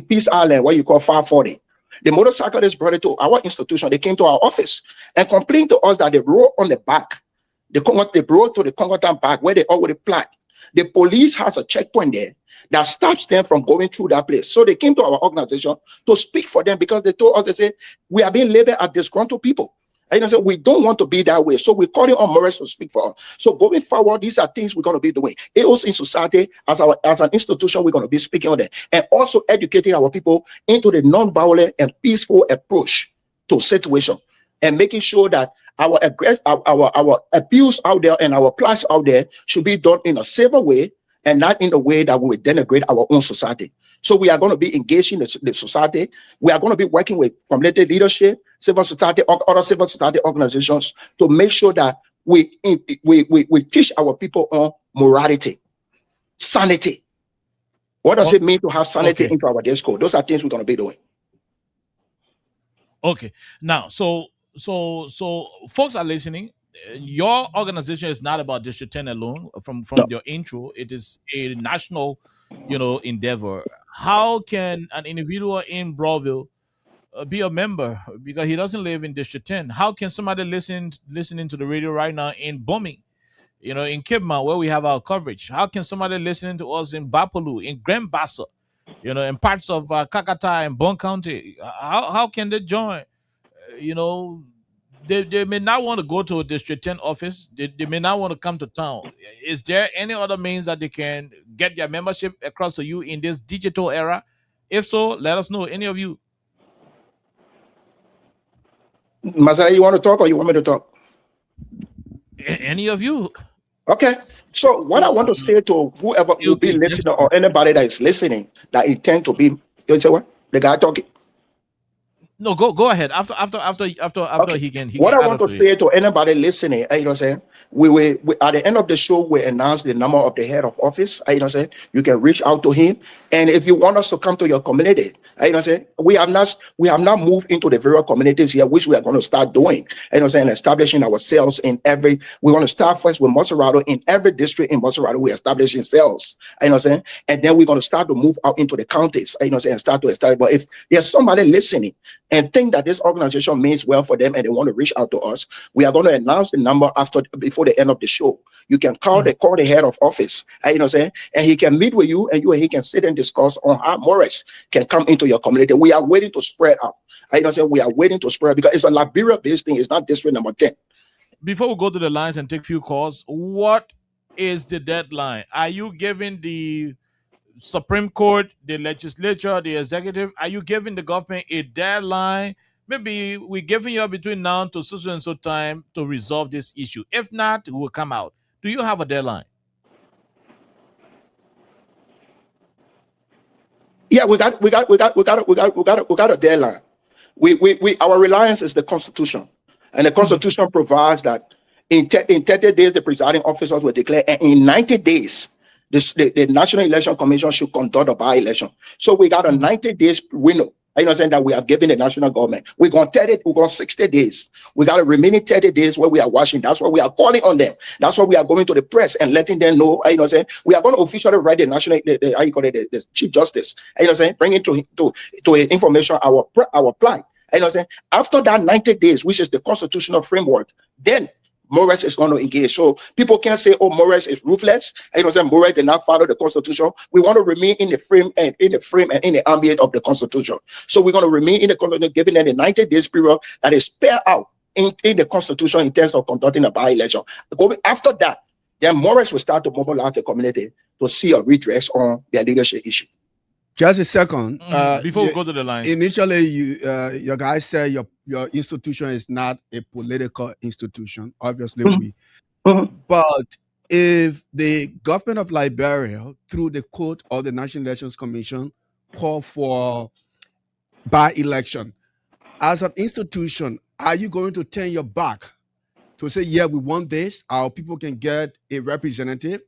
Peace Island, what you call 540. The motorcyclists brought it to our institution. They came to our office and complained to us that they rode on the back. They brought to the Congotan back where they already planned. The police has a checkpoint there that stops them from going through that place. So they came to our organization to speak for them because they told us, they said, we are being labeled as disgruntled people. And I said, we don't want to be that way. So we're calling on Morris to speak for us. So going forward, these are things we're going to be doing. AOS in society, as an institution, we're going to be speaking on them. And also educating our people into the non-violent and peaceful approach to situation. And making sure that our abuse out there and our plight out there should be done in a civil way and not in a way that will denigrate our own society. So we are going to be engaging the society. We are going to be working with community leadership, civil society, other civil society organizations to make sure that we teach our people on morality, sanity. What does it mean to have sanity into our discourse? Those are things we're going to be doing. Okay. Now, so folks are listening. Your organization is not about District 10 alone. From your intro, it is a national, endeavor. How can an individual in Broadville be a member because he doesn't live in District 10? How can somebody listening to the radio right now in Bombing, in Kidman, where we have our coverage? How can somebody listening to us in Bapolu, in Grand Bassa, in parts of Kakata and Bon County? How can they join? They may not want to go to a District 10 office. They may not want to come to town. Is there any other means that they can get their membership across to you in this digital era? If so, let us know. Any of you? Mazara, you want to talk or you want me to talk? Any of you? Okay. So what I want to say to whoever will be listening or anybody that is listening that intend to be, you say what? The guy talking? No, go ahead. After Okay. he What can I add want on to to it. say to anybody listening, you know what I'm saying? We at the end of the show, we announce the number of the head of office. You know what I'm saying? You can reach out to him. And if you want us to come to your community, you know what I'm saying? We have not moved into the various communities here, which we are going to start doing. You know what I'm saying? Establishing ourselves in every, we want to start first with Monserrato. In every district in Monserrato, we're establishing cells. You know what I'm saying? And then we're going to start to move out into the counties, you know what I'm saying? And start to establish. But if there's somebody listening and think that this organization means well for them and they want to reach out to us, we are going to announce the number before the end of the show. You can call the head of office, you know what I'm saying, and he can meet with you, and he can sit and discuss on how Morris can come into your community. We are waiting to spread out. You know what I'm saying? We are waiting to spread because it's a Liberia-based thing. It's not district number 10. Before we go to the lines and take few calls, what is the deadline? Are you giving the Supreme Court, the legislature, the executive, are you giving the government a deadline? Maybe we're giving you between now to so and so time to resolve this issue. If not, it will come out. Do you have a deadline? Yeah, we got a deadline. Our reliance is the Constitution, and the Constitution provides that in 30 days the presiding officers will declare, and in 90 days the National Election Commission should conduct a by-election. So we got a 90 days window. You know what I'm saying, that we have given the national government. We're going 60 days. We got a remaining 30 days where we are watching. That's why we are calling on them. That's why we are going to the press and letting them know, you know what I'm saying, we are going to officially write the national, the Chief Justice, you know what I'm saying, bring it to information our plan. You know what I'm saying? After that 90 days, which is the constitutional framework, then Morris is going to engage. So people can't say, oh, Morris is ruthless. You know what I'm saying? Morris did not follow the Constitution. We want to remain in the frame and in the ambient of the Constitution. So we're going to remain in the Constitution, giving them a 90 days period that is spelled out in the Constitution in terms of conducting a by-election. After that, then Morris will start to mobilize the community to see a redress on their leadership issue. Just a second. Before we go to the line. Initially, your guys said your institution is not a political institution. Obviously, but if the government of Liberia, through the court or the National Elections Commission, call for by-election, as an institution, are you going to turn your back to say, yeah, we want this, our people can get a representative?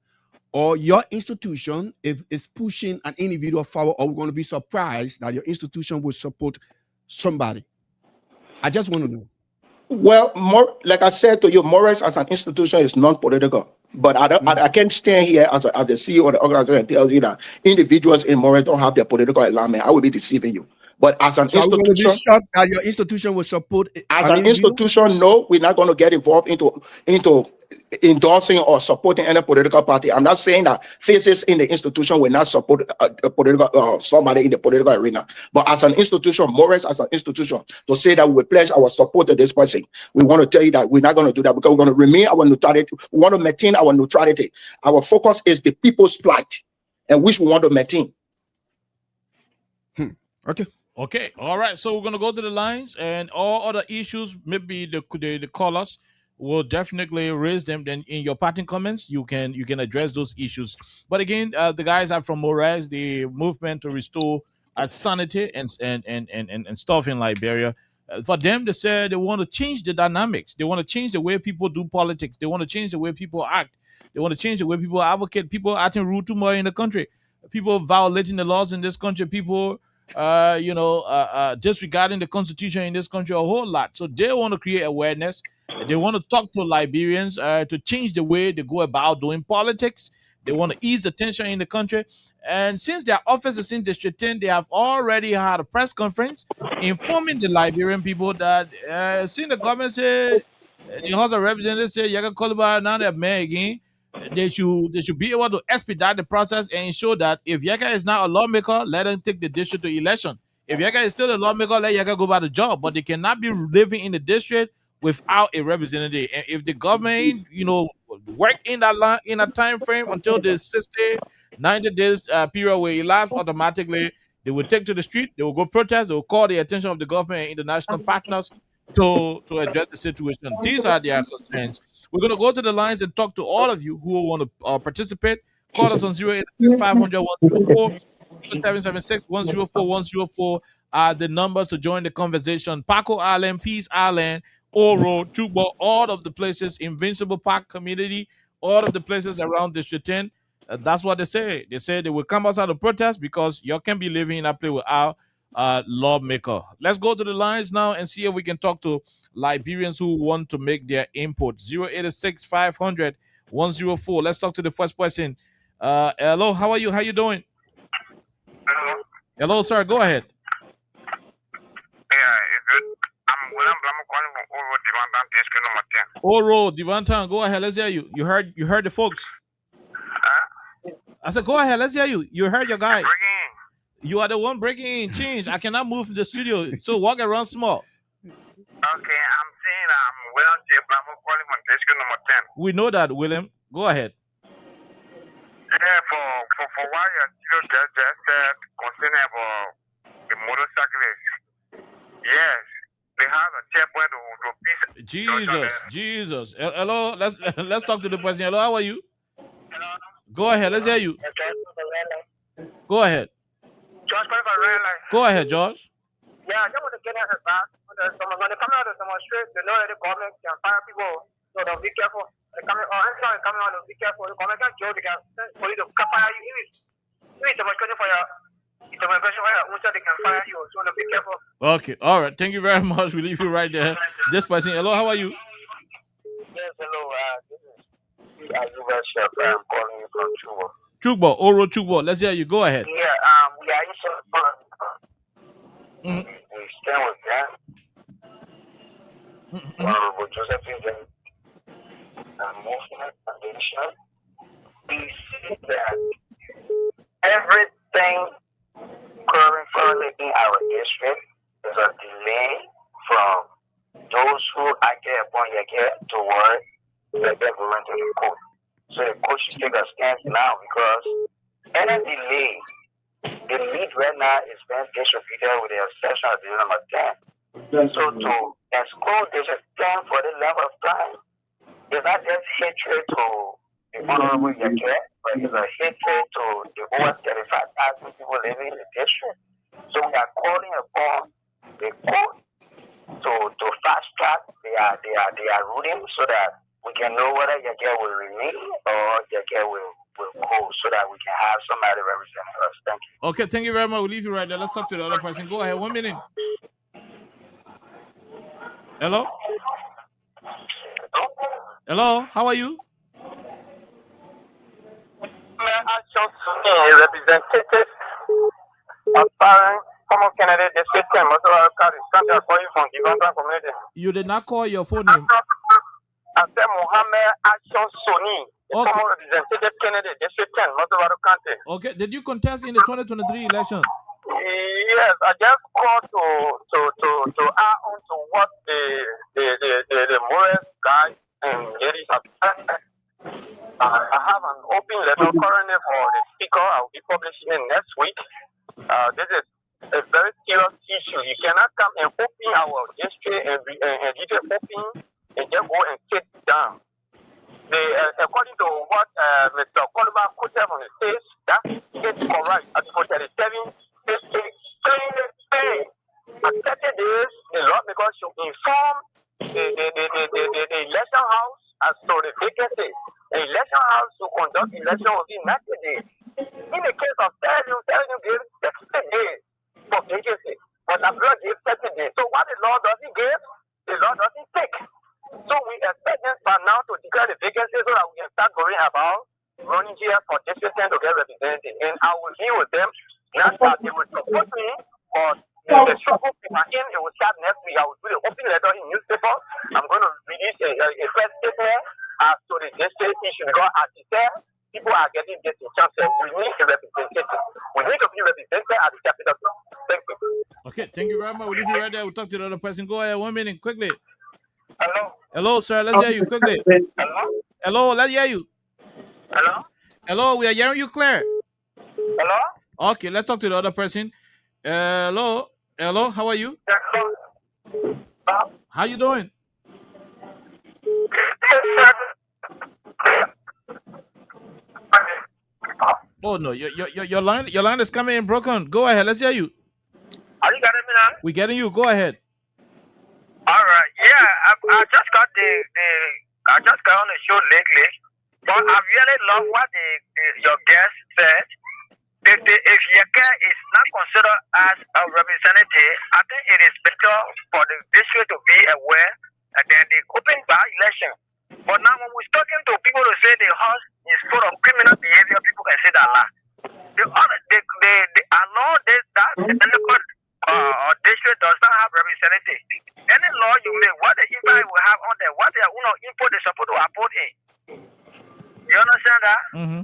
Or your institution, if it's pushing an individual forward, or we're going to be surprised that your institution will support somebody? I just want to know. Well, like I said to you, Morris as an institution is non-political. But I can't stand here as the CEO of the organization and tell you that individuals in Morris don't have their political alignment. I will be deceiving you. But as an institution, that your institution will support as an institution, no, we're not going to get involved into endorsing or supporting any political party. I'm not saying that faces in the institution will not support a political somebody in the political arena. But as an institution, Morris as an institution, to say that we will pledge our support to this person, we want to tell you that we're not going to do that because we're going to remain our neutrality. We want to maintain our neutrality. Our focus is the people's plight, and which we want to maintain. Okay. All right. So we're going to go to the lines, and all other issues, maybe the callers will definitely raise them. Then in your parting comments, you can address those issues. But again, the guys are from Morris, the movement to restore sanity and stuff in Liberia. For them, they said they want to change the dynamics. They want to change the way people do politics. They want to change the way people act. They want to change the way people advocate. People acting rude too much in the country. People violating the laws in this country. People disregarding the constitution in this country a whole lot. So they want to create awareness. They want to talk to Liberians to change the way they go about doing politics. They want to ease the tension in the country. And since their office is in District 10, they have already had a press conference informing the Liberian people that since the government said, the House of Representatives said, Yaga Koliba, now they're mayor again, they should be able to expedite the process and ensure that if Yaga is not a lawmaker, let them take the district to election. If Yaga is still a lawmaker, let Yaga go by the job. But they cannot be living in the district without a representative. And if the government, work in that time frame until the 60, 90 days period will elapse, automatically they will take to the street, they will go protest, they will call the attention of the government and international partners to address the situation. These are their concerns. We're going to go to the lines and talk to all of you who want to participate. Call us on 086 500 104 776 104 104. the numbers to join the conversation. Paco Island, Peace Island, Oro, Chubo, all of the places, Invincible Park community, all of the places around District 10. That's what they say. They say they will come outside to protest because you can't be living in a place without lawmaker. Let's go to the lines now and see if we can talk to Liberians who want to make their input. 086 500 104. Let's talk to the first person. Hello, how are you? How you doing? Hello, sir. Go ahead. Yeah, it's good. I'm William Blam calling from Oro Divantan District number 10. Oro, Divantan, go ahead. Let's hear you. You heard the folks. I said, go ahead. Let's hear you. You heard your guys. You are the one breaking in. Change. I cannot move from the studio, so walk around small. Okay, I'm saying I'm William J. Blam calling from District number 10. We know that, William. Go ahead. Yeah, for what you just said concerning about the motorcyclists. Yes, they have a checkpoint to peace. Jesus. Hello, let's talk to the person. Hello, how are you? Go ahead, let's hear you. Go ahead. George, Go ahead, George. yeah, I just want to get at her back. When they come out to demonstrate, they know that the government can fire people, so they'll be careful. They coming out, they'll be careful. The government can jail, they can send police to fire you. If it's demonstration for your they can fire you, so they'll be careful. Okay, all right. Thank you very much. We leave you right there. This person, hello, how are you? Yes, hello. This is Ayuba Chef. I'm calling you from Chuba. Chugbo, Oro Chugbo. Let's hear you. Go ahead. Yeah, we are in we stand with that. Honorable Josephine Movement Foundation. We see that everything currently in our district is a delay from those who acted upon your care toward the government to the court. So the court should take a stance now because any delay, the lead right now is being distributed with the exception of the number 10. So to exclude this 10 for the level of time is not just hatred to the honorable Yake, but it's a hatred to the over 35,000 people living in the district. So we are calling upon the court to fast track their ruling so that we can know whether Yake will remain or Yake will go so that we can have somebody representing us. Thank you. Okay, thank you very much. We'll leave you right there. Let's talk to the other person. Go ahead. 1 minute. Hello? Hello, how are you? Representative aspiring former candidate district 10, calling from Givantan community. You did not call your phone name. I said Mohammed Action Soni, former representative candidate district 10, Mosovaro County. Okay, did you contest in the 2023 election? Yes, I just called to add on to what the Morris guys and ladies have said. I have an open letter currently for the speaker. I'll be publishing it next week. This is a very serious issue. You cannot come and open our district and leave it open and just go and sit down. According to what Mr. Koluba quoted from the stage, that is correct. Article 37 accepted this, the law because you inform the election house as to the vacancy. The election house to conduct election within 90 days. In the case of you give 60 days for vacancy, but the law gives 30 days. So what the law doesn't give, the law doesn't take. So we expect them by now to declare the vacancy so that we can start worrying about running here for district 10 to get represented. And I will deal with them. Not that they will support me, but the struggle in it will start next week. I will do the open letter in newspaper. I'm going to release a first statement as to the district issue because as you said, people are getting disenchanted. We need a representative. We need to be represented at the capital. Thank you. Okay, thank you very much. We'll leave you right there. We'll talk to the other person. Go ahead, 1 minute, quickly. Hello. Hello, sir. Let's hear you quickly. Hello. Hello, let's hear you. Hello. Hello, we are hearing you clear. Hello. Okay, let's talk to the other person. Hello. Hello, how are you? How you doing? Oh no, your line is coming in broken. Go ahead, let's hear you. Are you getting me now? We getting you. Go ahead. All right. Yeah, I just got I just got on the show lately, but I really love what your guest said. If Yeke is not considered as a representative, I think it is better for the district to be aware and then the open by election. But now when we're talking to people to say the house is full of criminal behavior, people can say that lie. I know that or district does not have representative. Any law you make, what the impact will have on them, what they are input they supposed to put in. You understand that? Mm-hmm.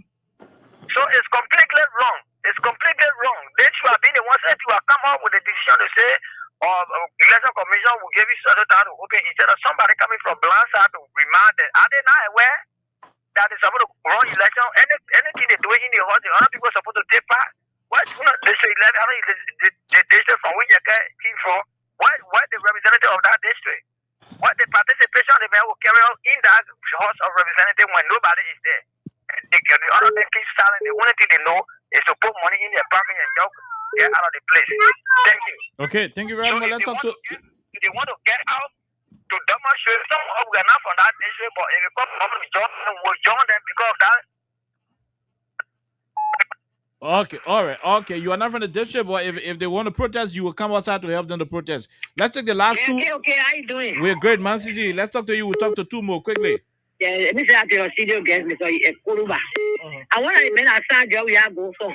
So it's completely wrong. It's completely wrong. They should have been the ones that you have come up with a decision to say, election commission will give you certain time to open instead of somebody coming from blind side to remind them. Are they not aware that they're supposed to run election? Anything they do in the house, the other people are supposed to take part. Why do not they say the district from which you came from? Why the representative of that district? What the participation the man will carry out in that house of representative when nobody is there? And the other thing keep silent. The only thing they know is to put money in their pocket and just get out of the place. Thank you. Okay, thank you very much. Let's talk to. If they want to get out to demonstrate, some of we are not from that district, but if you come from the job, we'll join them because of that. Okay, all right. Okay, you are not from the district, but if they want to protest, you will come outside to help them to protest. Let's take the last two. Okay, how you doing? We're great, man. CC. Let's talk to you. We'll talk to two more quickly. Yeah, let me say that to your studio guest, Mr. Kuruba. I want to remain outside where we are going for.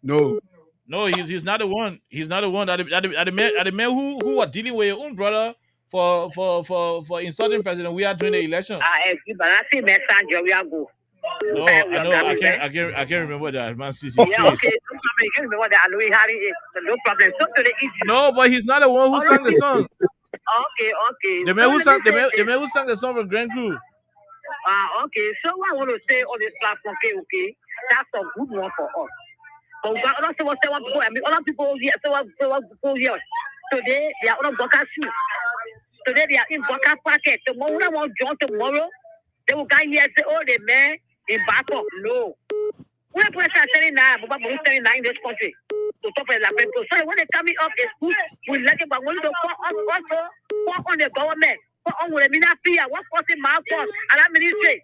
No, he's not the one. He's not the one. Are the men who are dealing with your own brother for insulting president? We are doing the election. But I see message where we are going. No, I know. I can't remember that, man. CC. Yeah, okay. No problem. You can remember that. I know we had it. No problem. So to the issue. No, but he's not the one who sang the song. Okay. The man who sang the song from Grand Crew. Okay. So what I want to say on this platform, okay, that's a good one for us. But we got other people here. Today they are on Boca shoes. Today they are in Boca pocket. Tomorrow I want John tomorrow. They will come here and say, the man in back up. No. We're saying now, but we're saying now in this country. To talk about the people. So when they coming up, it's good. We like it, but when they call us also, call on the government. Call on the ministry. What's causing my cost? And I'm ministry.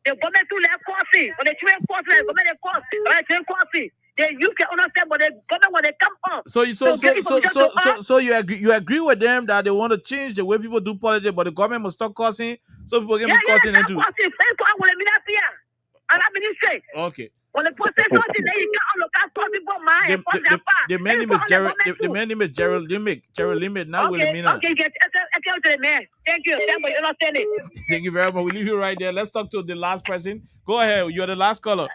The government too left costing. When they train costing, the government they cost. When they train costing, you can understand, but the government when they come up. So you agree with them that they want to change the way people do politics, but the government must stop costing, so people can be costing into. Okay. When the process something, then you can look at something for my the man name is Gerald. The man name is Gerald Limit. Gerald Limit. Now Wilhelmina. Okay. Thank you. Thank you very much. We leave you right there. Let's talk to the last person. Go ahead. You're the last caller.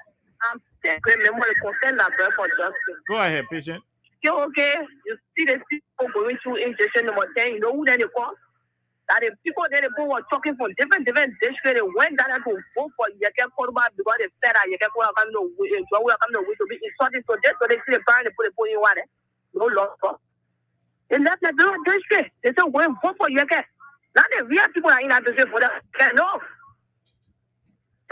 Go ahead, patient. Okay. You see the people going through injection number 10. You know who then they call? That the people that they were talking from different districts, they went down to vote for Yeke Koruba because they said that Yeke Koruba come to be insulted. So just so they see the brand, they put the point in water. No loss. They left the different district. They said, go and vote for Yeke. Now the real people are in that district for that. No.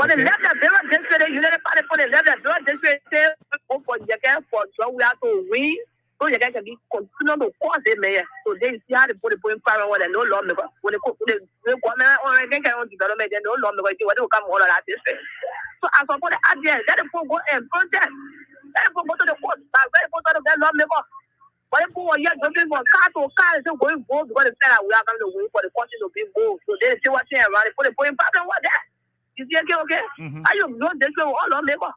But they left the different district, the United Party for the left the different district, they vote for Yeke for we have to win. So you guys can be continue to cause the mayor. So they see how they put the point power when they no longer when they government or they can on development, they no longer what they come all of that district. So as for the idea, let them go and protest. Let them go to the court. Let them go to the law member. But if we are looking for car to car, so going vote because they said that we are going to win for the country to be moved. So they see what's here around. They put the point power what that. You see okay? Are you not this way all law member?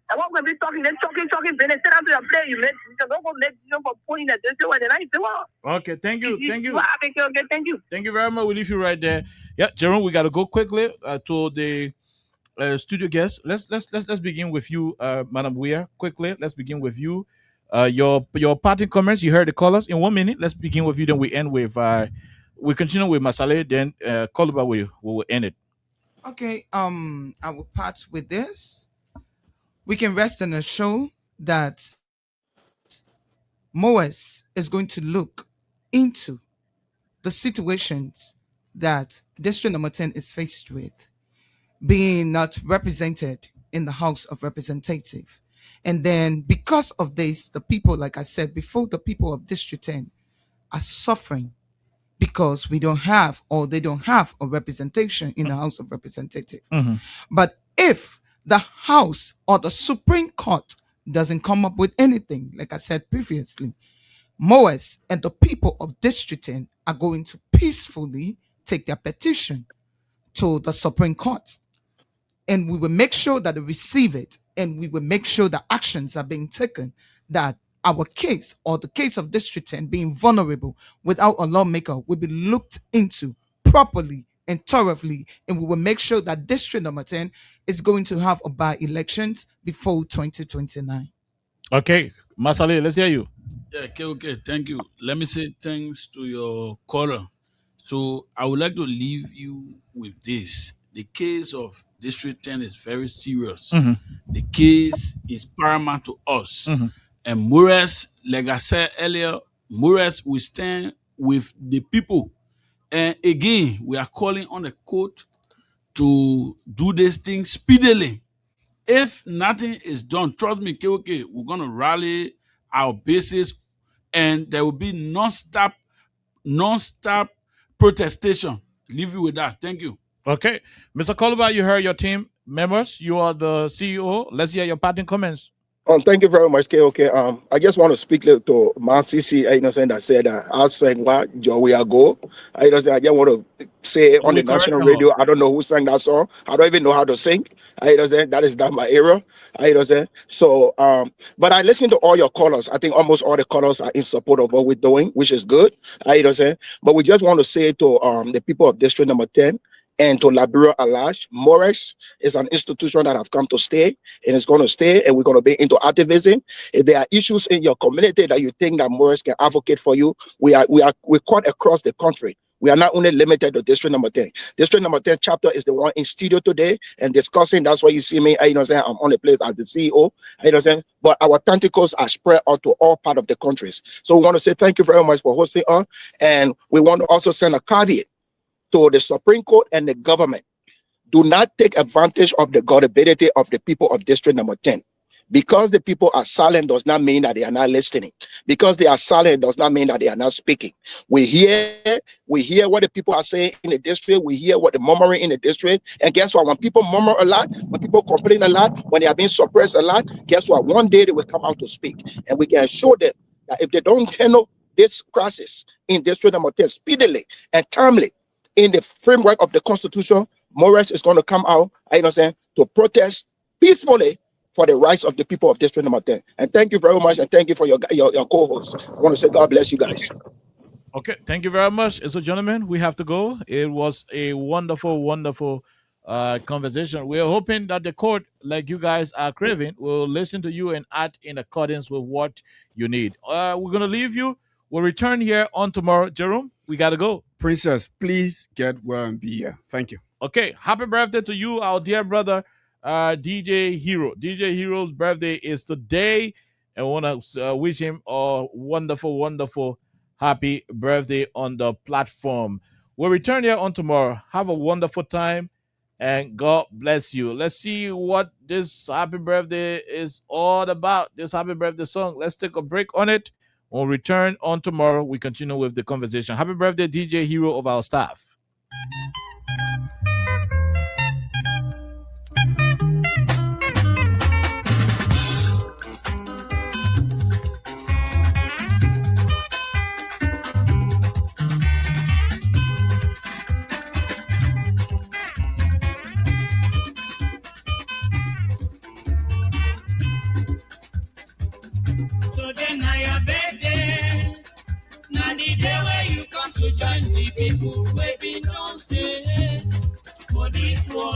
I want to be talking, then talking, then they sit down to the play. You don't go make for putting that this way. Then I say, well. Okay, thank you. Okay, thank you. Thank you very much. We'll leave you right there. Yeah, Jerome, we got to go quickly to the studio guest. Let's begin with you, Madam Weir. Quickly, let's begin with you. Your parting comments. You heard the callers in 1 minute. Let's begin with you. Then we end with we continue with Masale. Then Koluba will end it. Okay. I will part with this. We can rest on a show that MOAS is going to look into the situations that District Number 10 is faced with, being not represented in the House of Representatives. And then because of this, the people, like I said before, the people of District 10 are suffering because we don't have, or they don't have, a representation in the House of Representatives. But if the House or the Supreme Court doesn't come up with anything, like I said previously, Moes and the people of District 10 are going to peacefully take their petition to the Supreme Court. And we will make sure that they receive it, and we will make sure that actions are being taken, that our case, or the case of District 10 being vulnerable without a lawmaker, will be looked into properly and thoroughly, and we will make sure that District number 10 is going to have a by-elections before 2029. Okay, Masale, let's hear you. Yeah, okay, thank you. Let me say thanks to your caller. So I would like to leave you with this. The case of District 10 is very serious. The case is paramount to us. And Mures, like I said earlier, Mures will stand with the people. And again, we are calling on the court to do this thing speedily. If nothing is done, trust me, KOK, we're going to rally our bases, and there will be non-stop protestation. Leave you with that. Thank you. Okay, Mr. Koluba, you heard your team members. You are the CEO. Let's hear your parting comments. Thank you very much, KOK. I just want to speak to Marcisi, that said I sang what we are go. I just want to say on the national radio, I don't know who sang that song. I don't even know how to sing. That is not my era. So but I listen to all your callers. I think almost all the callers are in support of what we're doing, which is good. But we just want to say to the people of District number 10 and to Liberia at large, Morex is an institution that have come to stay, and it's going to stay, and we're going to be into activism. If there are issues in your community that you think that Morex can advocate for you, we're caught across the country. We are not only limited to District number 10. District number 10 chapter is the one in studio today and discussing. That's why you see me, I'm on the place as the CEO, but our tentacles are spread out to all parts of the countries. So we want to say thank you very much for hosting us, and we want to also send a caveat to the Supreme Court and the government. Do not take advantage of the gullibility of the people of District number 10. Because the people are silent does not mean that they are not listening. Because they are silent does not mean that they are not speaking. We hear what the people are saying in the district. We hear what the murmuring in the district. And guess what? When people murmur a lot, when people complain a lot, when they are being suppressed a lot, guess what? One day they will come out to speak. And we can assure them that if they don't handle this crisis in District number 10 speedily and timely, in the framework of the Constitution, Morex is going to come out, to protest peacefully for the rights of the people of District number 10. And thank you very much, and thank you for your co-host. I want to say God bless you guys. Okay, thank you very much. So, gentlemen, we have to go. It was a wonderful, wonderful conversation. We're hoping that the court, like you guys are craving, will listen to you and act in accordance with what you need. We're going to leave you. We'll return here on tomorrow. Jerome, we got to go. Princess, please get well and be here. Thank you. Okay, happy birthday to you, our dear brother, DJ Hero. DJ Hero's birthday is today, and I want to wish him a wonderful, wonderful, happy birthday on the platform. We'll return here on tomorrow. Have a wonderful time, and God bless you. Let's see what this happy birthday is all about, this happy birthday song. Let's take a break on it. We'll return on tomorrow. We continue with the conversation. Happy birthday, DJ Hero of our staff. Today na your birthday, na the day where you come to join the people wey be don stay for this world.